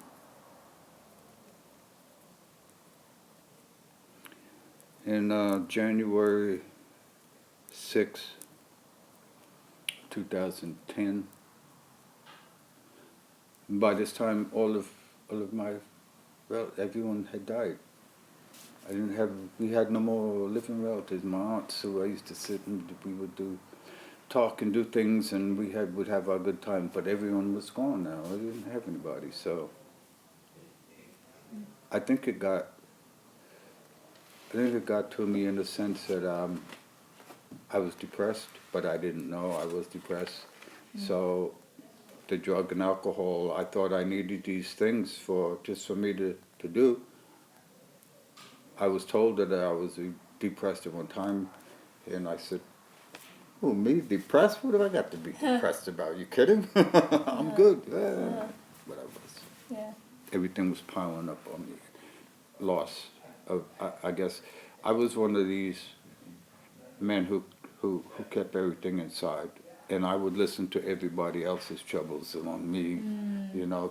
in January 6th, 2010. By this time, all of my, everyone had died. We had no more living relatives. My aunts, who I used to sit and we would talk and do things, and would have our good time. But everyone was gone now. I didn't have anybody, so I think it got to me in the sense that I was depressed, but I didn't know I was depressed. So the drug and alcohol, I thought I needed these things just for me to do. I was told that I was depressed at one time, and I said, "Oh, me depressed? What have I got to be depressed about? You kidding? I'm good." But I was. Yeah. Everything was piling up on me. Loss of, I guess, I was one of these men who kept everything inside, and I would listen to everybody else's troubles along me, you know,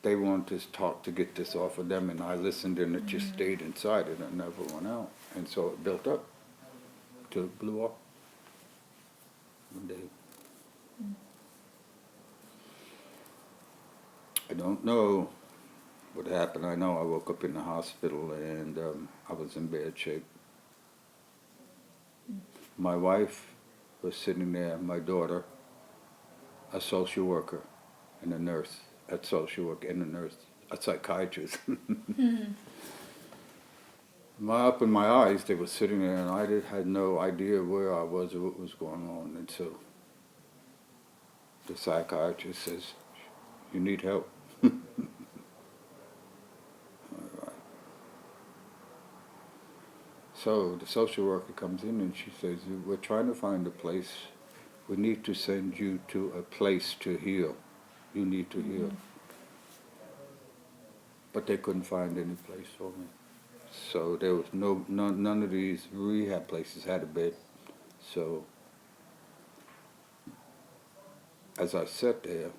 they wanted to talk to get this off of them, and I listened, and it just stayed inside, and it never went out, and so it built up till it blew up one day. I don't know what happened. I know I woke up in the hospital, and I was in bad shape. My wife was sitting there, my daughter, a social worker, and a nurse, a social worker and a nurse, a psychiatrist. Up in my eyes, they were sitting there, and I had no idea where I was or what was going on. And so the psychiatrist says, "You need help." So the social worker comes in and she says, "We're trying to find a place. We need to send you to a place to heal. You need to heal." But they couldn't find any place for me. So there was none of these rehab places had a bed. So as I sat there,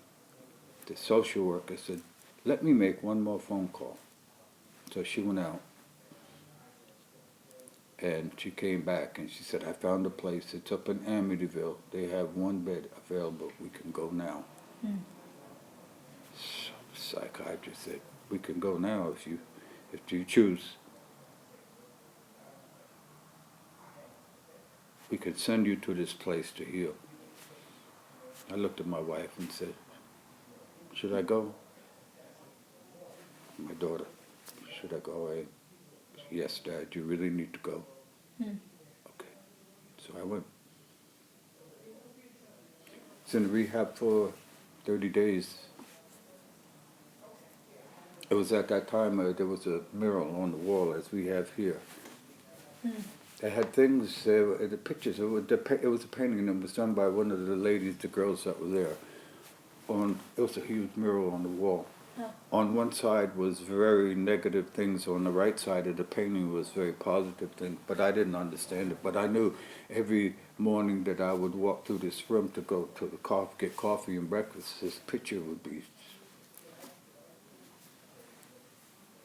the social worker said, "Let me make one more phone call." So she went out. And she came back and she said, "I found a place. It's up in Amityville. They have 1 bed available. We can go now." So the psychiatrist said, "We can go now if you choose. We can send you to this place to heal." I looked at my wife and said, "Should I go?" My daughter, "Should I go?" "Yes, Dad, you really need to go." Okay. So I went. It's in rehab for 30 days. It was at that time there was a mural on the wall as we have here. They had things, the pictures, it was a painting that was done by one of the ladies, the girls that were there. It was a huge mural on the wall. On one side was very negative things. On the right side of the painting was very positive things. But I didn't understand it. But I knew every morning that I would walk through this room to go to get coffee and breakfast, this picture would be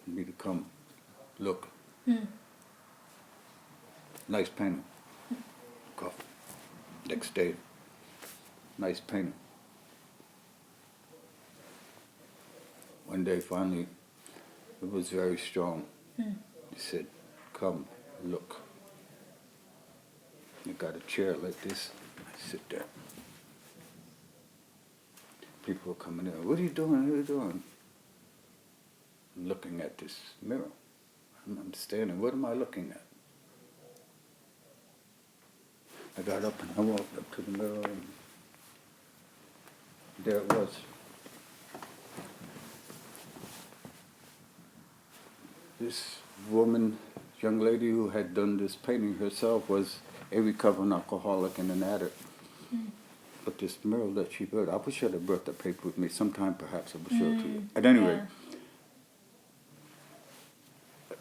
me to come look. Nice painting. Coffee. Next day, nice painting. One day, finally, it was very strong. He said, "Come, look." I got a chair like this. I Sit there. People were coming in. What are you doing? What are you doing? I'm looking at this mirror. I'm standing. What am I looking at? I got up and I walked up to the mirror, and there it was. This woman, young lady who had done this painting herself, was a recovering alcoholic and an addict. But this mural that she built, I wish I'd have brought the paper with me. Sometime perhaps I will show it to you. At any rate,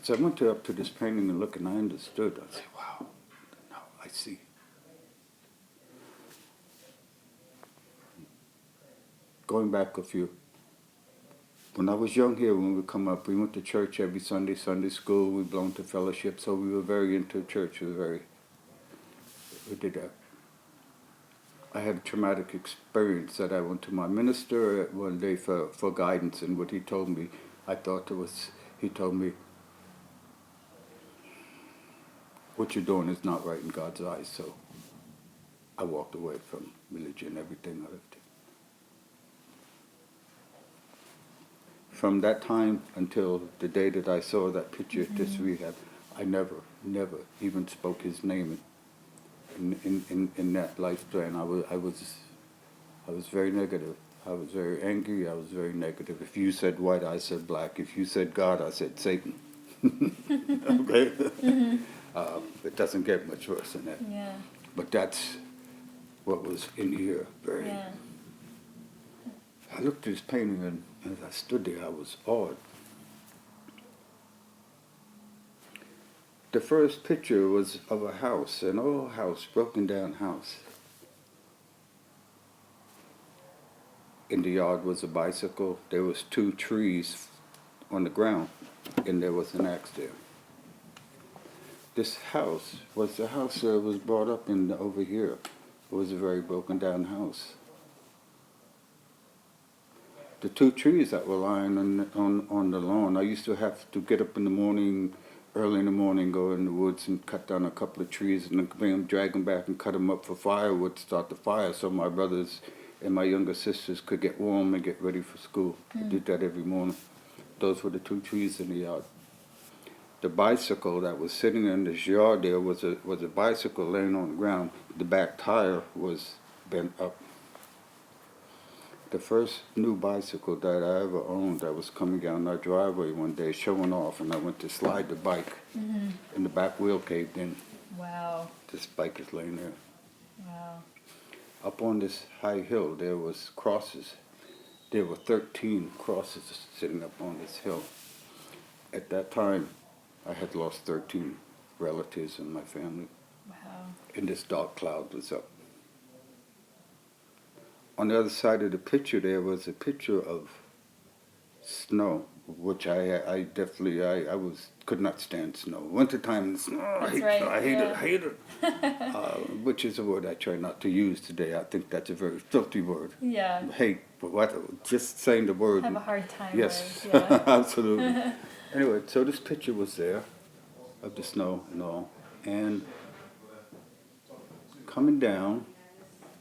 so I went up to this painting and looked, and I understood. I said, wow, now I see. Going back a few. When I was young here, when we come up, we went to church every Sunday, Sunday school. We belonged to fellowship, so we were very into church. We did that. I had a traumatic experience that I went to my minister one day for guidance, and what he told me, he told me, what you're doing is not right in God's eyes, so I walked away from religion, everything I lived. From that time until the day that I saw that picture at this rehab, I never even spoke his name in that lifespan. I was very negative. I was very angry. I was very negative. If you said white, I said black. If you said God, I said Satan. Okay? It doesn't get much worse than that. Yeah. But that's what was in here. Very. Yeah. I looked at this painting, and as I stood there, I was awed. The first picture was of a house, an old house, broken down house. In the yard was a bicycle. There was 2 trees on the ground, and there was an axe there. This house was the house that was brought up in over here. It was a very broken down house. The 2 trees that were lying on the lawn, I used to have to get up in the morning, early in the morning, go in the woods and cut down a couple of trees and then bring them, drag them back and cut them up for firewood, start the fire, so my brothers and my younger sisters could get warm and get ready for school. I did that every morning. Those were the 2 trees in the yard. The bicycle that was sitting in this yard there was a bicycle laying on the ground. The back tire was bent up. The first new bicycle that I ever owned, I was coming down our driveway one day showing off, and I went to slide the bike, and the back wheel caved in. Wow. This bike is laying there. Wow. Up on this high hill, there was crosses. There were 13 crosses sitting up on this hill. At that time, I had lost 13 relatives in my family. Wow. And this dark cloud was up. On the other side of the picture, there was a picture of snow, which I definitely could not stand snow. Wintertime, snow, I hate it. Which is a word I try not to use today. I think that's a very filthy word. Yeah. Hate, but what? Just saying the word. Have a hard time Yes, with, yeah. absolutely. Anyway, so this picture was there of the snow and all, and coming down,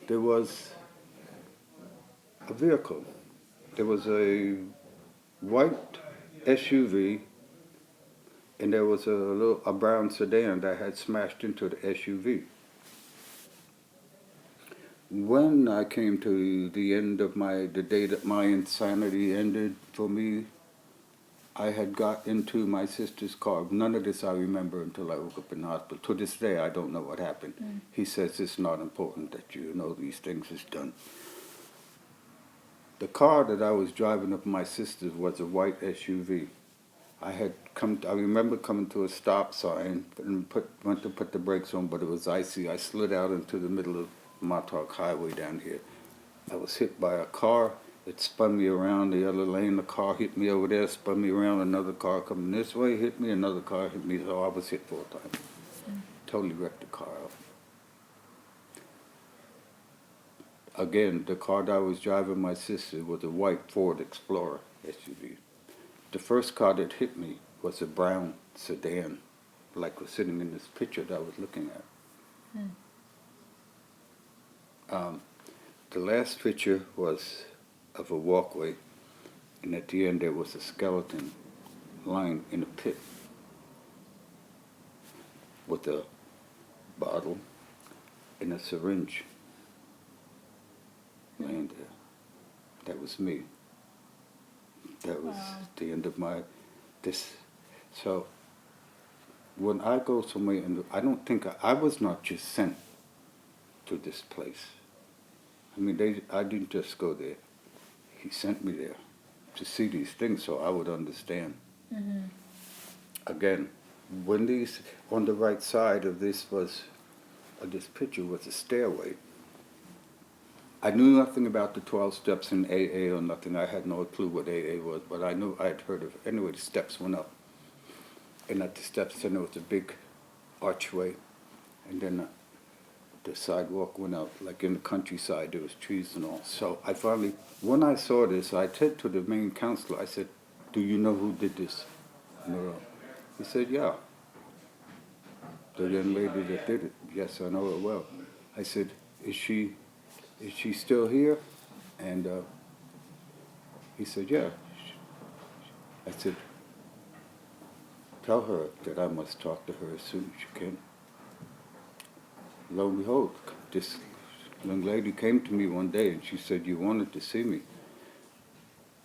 there was a vehicle. There was a white SUV, and there was a brown sedan that had smashed into the SUV. When I came to the end of the day that my insanity ended for me, I had got into my sister's car. None of this I remember until I woke up in the hospital. To this day, I don't know what happened. He says it's not important that you know these things. It's done. The car that I was driving up my sister's was a white SUV. I remember coming to a stop sign and went to put the brakes on, but it was icy. I slid out into the middle of Montauk Highway down here. I was hit by a car. It spun me around the other lane. The car hit me over there, spun me around. Another car coming this way hit me. Another car hit me. So I was hit 4 times. Totally wrecked the car out. Again, the car that I was driving my sister was a white Ford Explorer SUV. The first car that hit me was a brown sedan, like was sitting in this picture that I was looking at. The last picture was of a walkway, and at the end there was a skeleton lying in a pit with a bottle and a syringe laying there. That was me. That was Wow. the end of my this. So when I go somewhere, and I don't think I was not just sent to this place. I mean, I didn't just go there. He sent me there to see these things so I would understand. Mm-hmm. Again, when these, on the right side of this this picture was a stairway. I knew nothing about the 12 steps in AA or nothing. I had no clue what AA was, but I knew I'd heard of it. Anyway, the steps went up. And at the steps, then there was a big archway. And then the sidewalk went out. Like in the countryside, there was trees and all. So I finally, when I saw this, I said to the main counselor, I said, "Do you know who did this?" No. He said, "Yeah. The young lady that did it. Yes, I know her well." I said, Is she still here?" And he said, "Yeah." I said, "Tell her that I must talk to her as soon as you can." Lo and behold, this young lady came to me one day and she said, "You wanted to see me."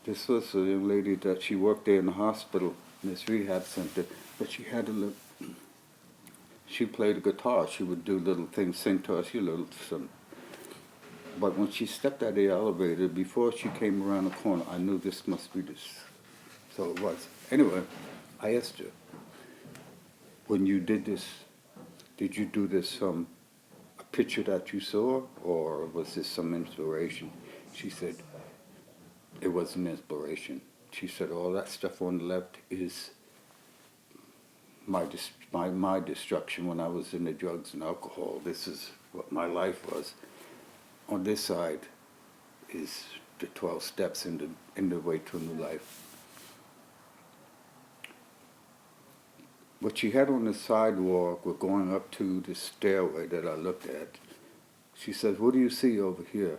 This was a young lady that she worked there in the hospital, in this rehab center, but she had a little, she played a guitar. She would do little things, sing to us, some. But when she stepped out of the elevator, before she came around the corner, I knew this must be this. So it was. Anyway, I asked her, when you did this, did you do this a picture that you saw, or was this some inspiration? She said, it was an inspiration. She said, all that stuff on the left is my destruction when I was in the drugs and alcohol. This is what my life was. On this side is the 12 steps in the way to a new life. What she had on the sidewalk, we're going up to the stairway that I looked at. She says, "What do you see over here?"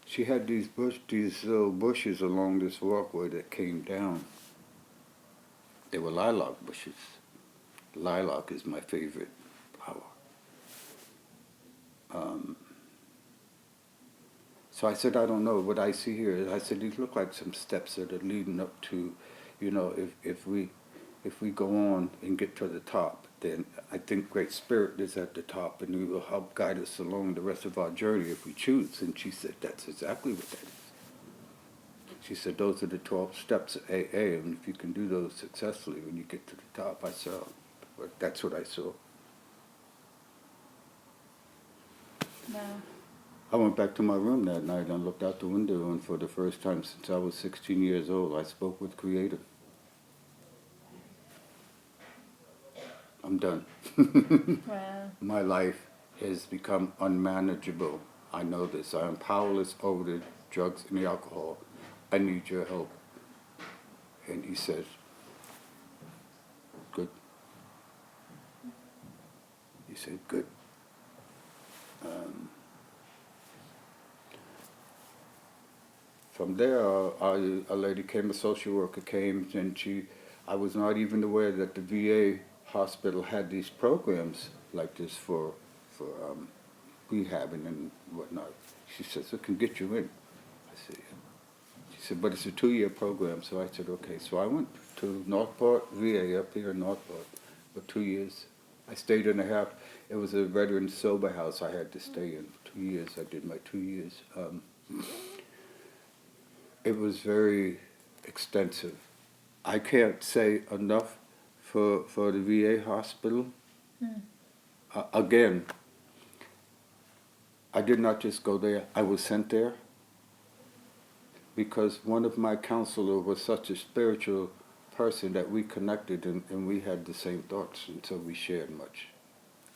She had these little bushes along this walkway that came down. They were lilac bushes. Lilac is my favorite flower. So I said, "I don't know what I see here." I said, "These look like some steps that are leading up to, if we go on and get to the top, then I think Great Spirit is at the top and He will help guide us along the rest of our journey if we choose." And she said, "That's exactly what that is." She said, "Those are the 12 steps of AA, and if you can do those successfully when you get to the top." I saw, but that's what I saw. No. I went back to my room that night and looked out the window, and for the first time since I was 16 years old, I spoke with Creator. I'm done. Wow. My life has become unmanageable. I know this. I am powerless over the drugs and the alcohol. I need your help. And he says, "Good." He said, "Good." From there, a lady came, a social worker came, and I was not even aware that the VA hospital had these programs like this for rehabbing and whatnot. She said, "So it can get you in." I said, "Yeah." She said, "But it's a 2-year program." So I said, "Okay." So I went to Northport VA up here in Northport for 2 years. I stayed in a half. It was a veteran sober house I had to stay in for 2 years. I did my 2 years. It was very extensive. I can't say enough for the VA hospital. Again, I did not just go there. I was sent there because one of my counselors was such a spiritual person that we connected and we had the same thoughts, and so we shared much.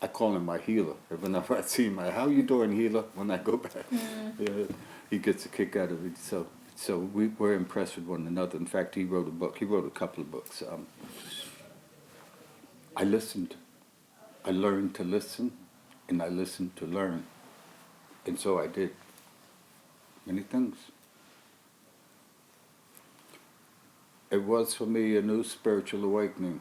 I call him my healer. Whenever I see him, "How you doing, healer?" When I go back, yeah, he gets a kick out of it. So we were impressed with one another. In fact, he wrote a book. He wrote a couple of books. I listened. I learned to listen, and I listened to learn. And so I did many things. It was for me a new spiritual awakening.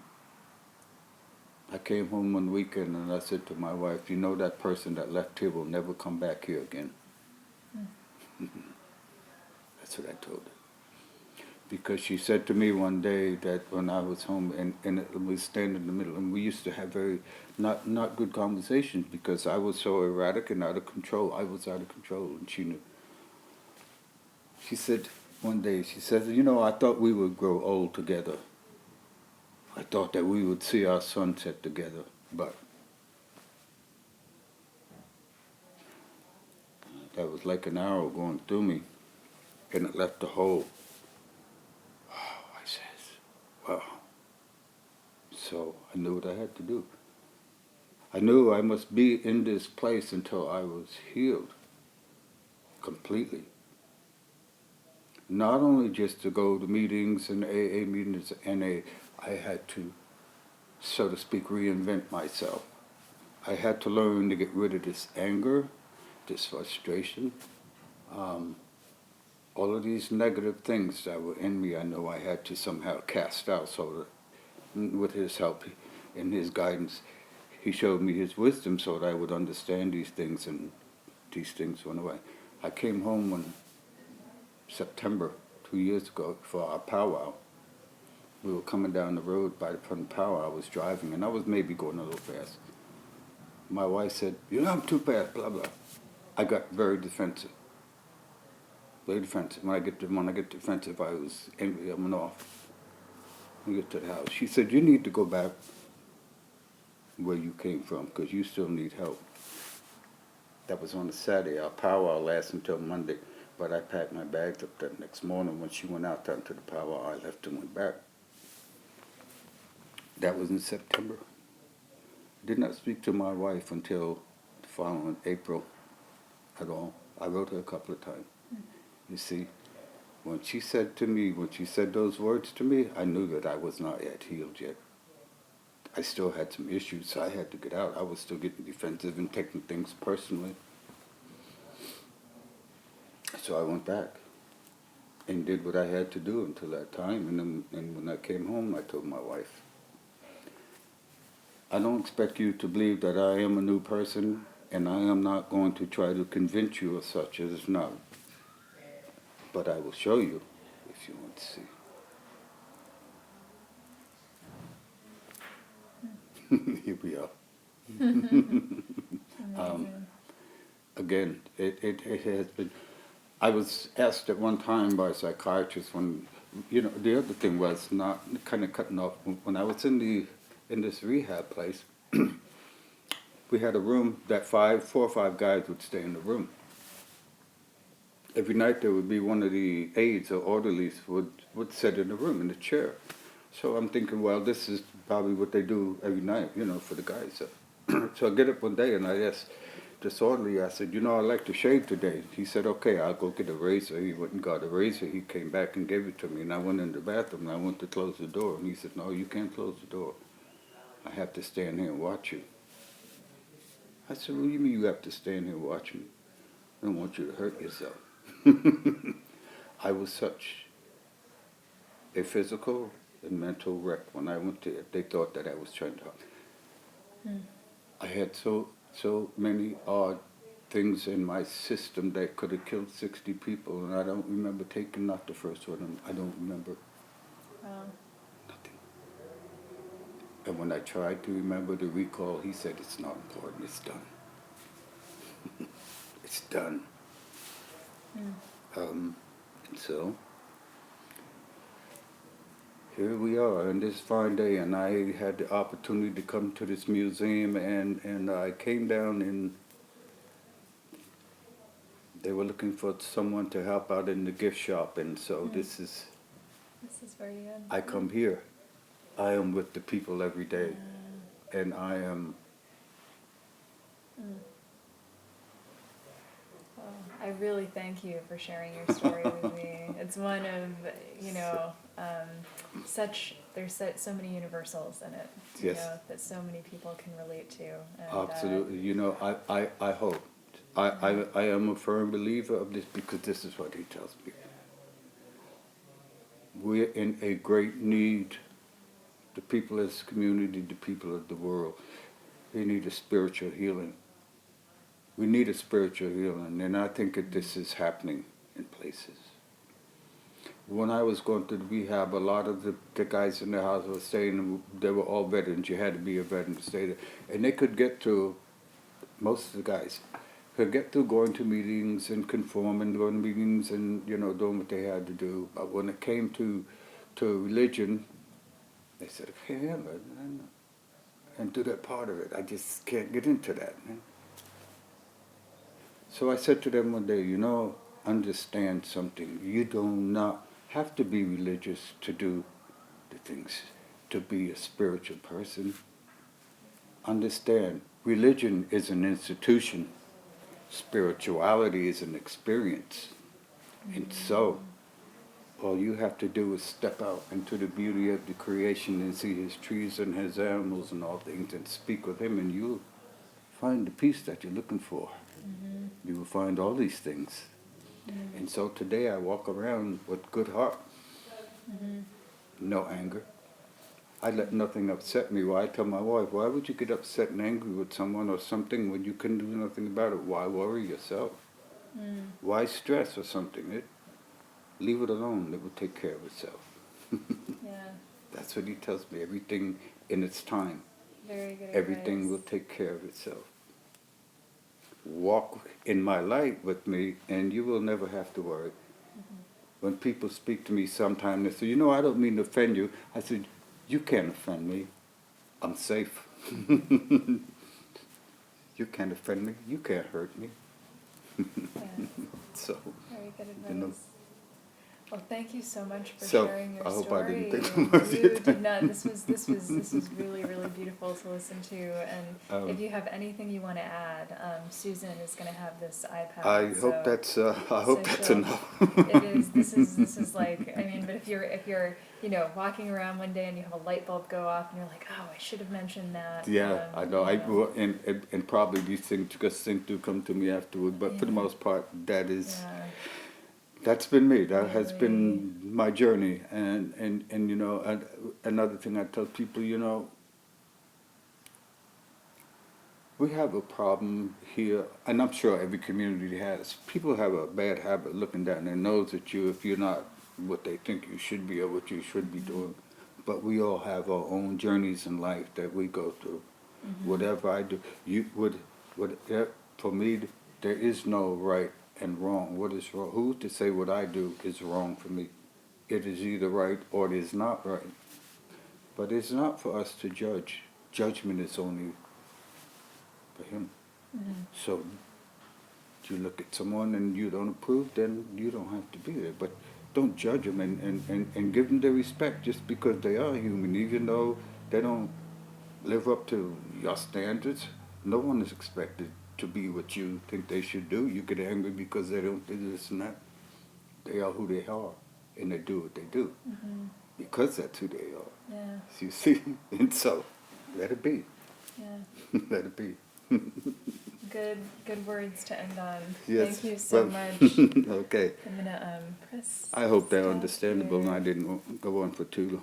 I came home one weekend and I said to my wife, you know that person that left here will never come back here again. That's what I told her. Because she said to me one day that when I was home and we stand in the middle and we used to have very not good conversations because I was so erratic and out of control. I was out of control and she knew. She said one day, she said, you know, I thought we would grow old together. I thought that we would see our sunset together, but that was like an arrow going through me and it left a hole. I says, wow. So I knew what I had to do. I knew I must be in this place until I was healed completely. Not only just to go to meetings and AA meetings, NA, I had to, so to speak, reinvent myself. I had to learn to get rid of this anger, this frustration, all of these negative things that were in me. I know I had to somehow cast out, so that with his help and his guidance, he showed me his wisdom so that I would understand these things, and these things went away. I came home in September 2 years ago for our powwow. We were coming down the road from the powwow. I was driving, and I was maybe going a little fast. My wife said, you know, I'm too fast, blah, blah. I got very defensive. Very defensive. When I get defensive, I was angry. I went off. We get to the house. She said, you need to go back where you came from because you still need help. That was on a Saturday. Our powwow lasted until Monday, but I packed my bags up that next morning. When she went out down to the powwow, I left and went back. That was in September. I did not speak to my wife until the following April at all. I wrote her a couple of times. You see, when she said those words to me, I knew that I was not yet healed yet. I still had some issues, so I had to get out. I was still getting defensive and taking things personally. So I went back and did what I had to do until that time. And when I came home, I told my wife, I don't expect you to believe that I am a new person, and I am not going to try to convince you of such as not. But I will show you if you want to see. Here we are. Again, it has been. I was asked at one time by a psychiatrist when, you know, the other thing was not kind of cutting off. When I was in this rehab place, we had a room that 4 or 5 guys would stay in the room. Every night there would be one of the aides or orderlies would sit in the room in the chair. So I'm thinking, well, this is probably what they do every night, you know, for the guys. So I get up one day and I asked this orderly, I said, you know, I'd like to shave today. He said, okay, I'll go get a razor. He went and got a razor. He came back and gave it to me. And I went in the bathroom and I went to close the door. And he said, no, you can't close the door. I have to stand here and watch you. I said, what do you mean you have to stand here and watch me? I don't want you to hurt yourself. I was such a physical and mental wreck when I went there. They thought that I was trying to help. I had so many odd things in my system that could have killed 60 people, and I don't remember taking not the first one. I don't remember nothing. And when I tried to remember the recall, he said, it's not important, it's done. It's done. So here we are on this fine day, and I had the opportunity to come to this museum, and I came down and they were looking for someone to help out in the gift shop, and so this is very good. I come here. I am with the people every day, and I am. I really thank you for sharing your story with me. It's one of, you know, there's so many universals in it, you know, that so many people can relate to. And, absolutely. You know, I hoped I am a firm believer of this because this is what he tells me. We're in a great need. The people of this community, the people of the world, they need a spiritual healing. We need a spiritual healing, and I think that this is happening in places. When I was going through the rehab, a lot of the guys in the house were saying they were all veterans. You had to be a veteran to stay there. And they could get through, most of the guys, could get through going to meetings and conforming, going to meetings and, doing what they had to do. But when it came to religion, they said, okay, yeah, and do that part of it. I just can't get into that, man. So I said to them one day, understand something. You do not have to be religious to do the things, to be a spiritual person. Understand, religion is an institution. Spirituality is an experience. And so, all you have to do is step out into the beauty of the creation and see his trees and his animals and all things and speak with him, and you'll find the peace that you're looking for. You will find all these things. And so today I walk around with good heart. No anger. I let nothing upset me. Why? I tell my wife, why would you get upset and angry with someone or something when you can do nothing about it? Why worry yourself? Why stress or something? Leave it alone. It will take care of itself. Yeah. That's what he tells me. Everything in its time. Very good Everything advice. will take care of itself. Walk in my light with me, and you will never have to worry. When people speak to me sometimes, they say, I don't mean to offend you. I said, you can't offend me. I'm safe. You can't offend me. You can't hurt me. Yeah. So, Very good advice. you know. Well, thank you so much for So, sharing your I hope story. I didn't take too much of You your time. did not. This was really, really beautiful to listen to. And if you have anything you want to add, Susan is going to have this iPad. I hope that's enough. It is. This is like. I mean, but if you're walking around one day and you have a light bulb go off and you're like, oh, I should have mentioned that. Yeah, I know. And probably these things do come to me afterward. But for the most part, that's been me. That has been my journey. And another thing I tell people, we have a problem here, and I'm sure every community has. People have a bad habit looking down their nose at you if you're not what they think you should be or what you should be doing. But we all have our own journeys in life that we go through. Whatever I do, for me, there is no right and wrong. What is wrong? Who's to say what I do is wrong for me? It is either right or it is not right. But it's not for us to judge. Judgment is only for him. So, if you look at someone and you don't approve, then you don't have to be there. But don't judge them and give them their respect just because they are human, even though they don't live up to your standards. No one is expected to be what you think they should do. You get angry because they don't do this and that. They are who they are, and they do what they do because that's who they are. Yeah. So you see, and so let it be. Yeah. Let it be. Good words to end on. Yes. Thank you so Well, much. Okay. I'm gonna press. I hope they're stop understandable, and here. I didn't go on for too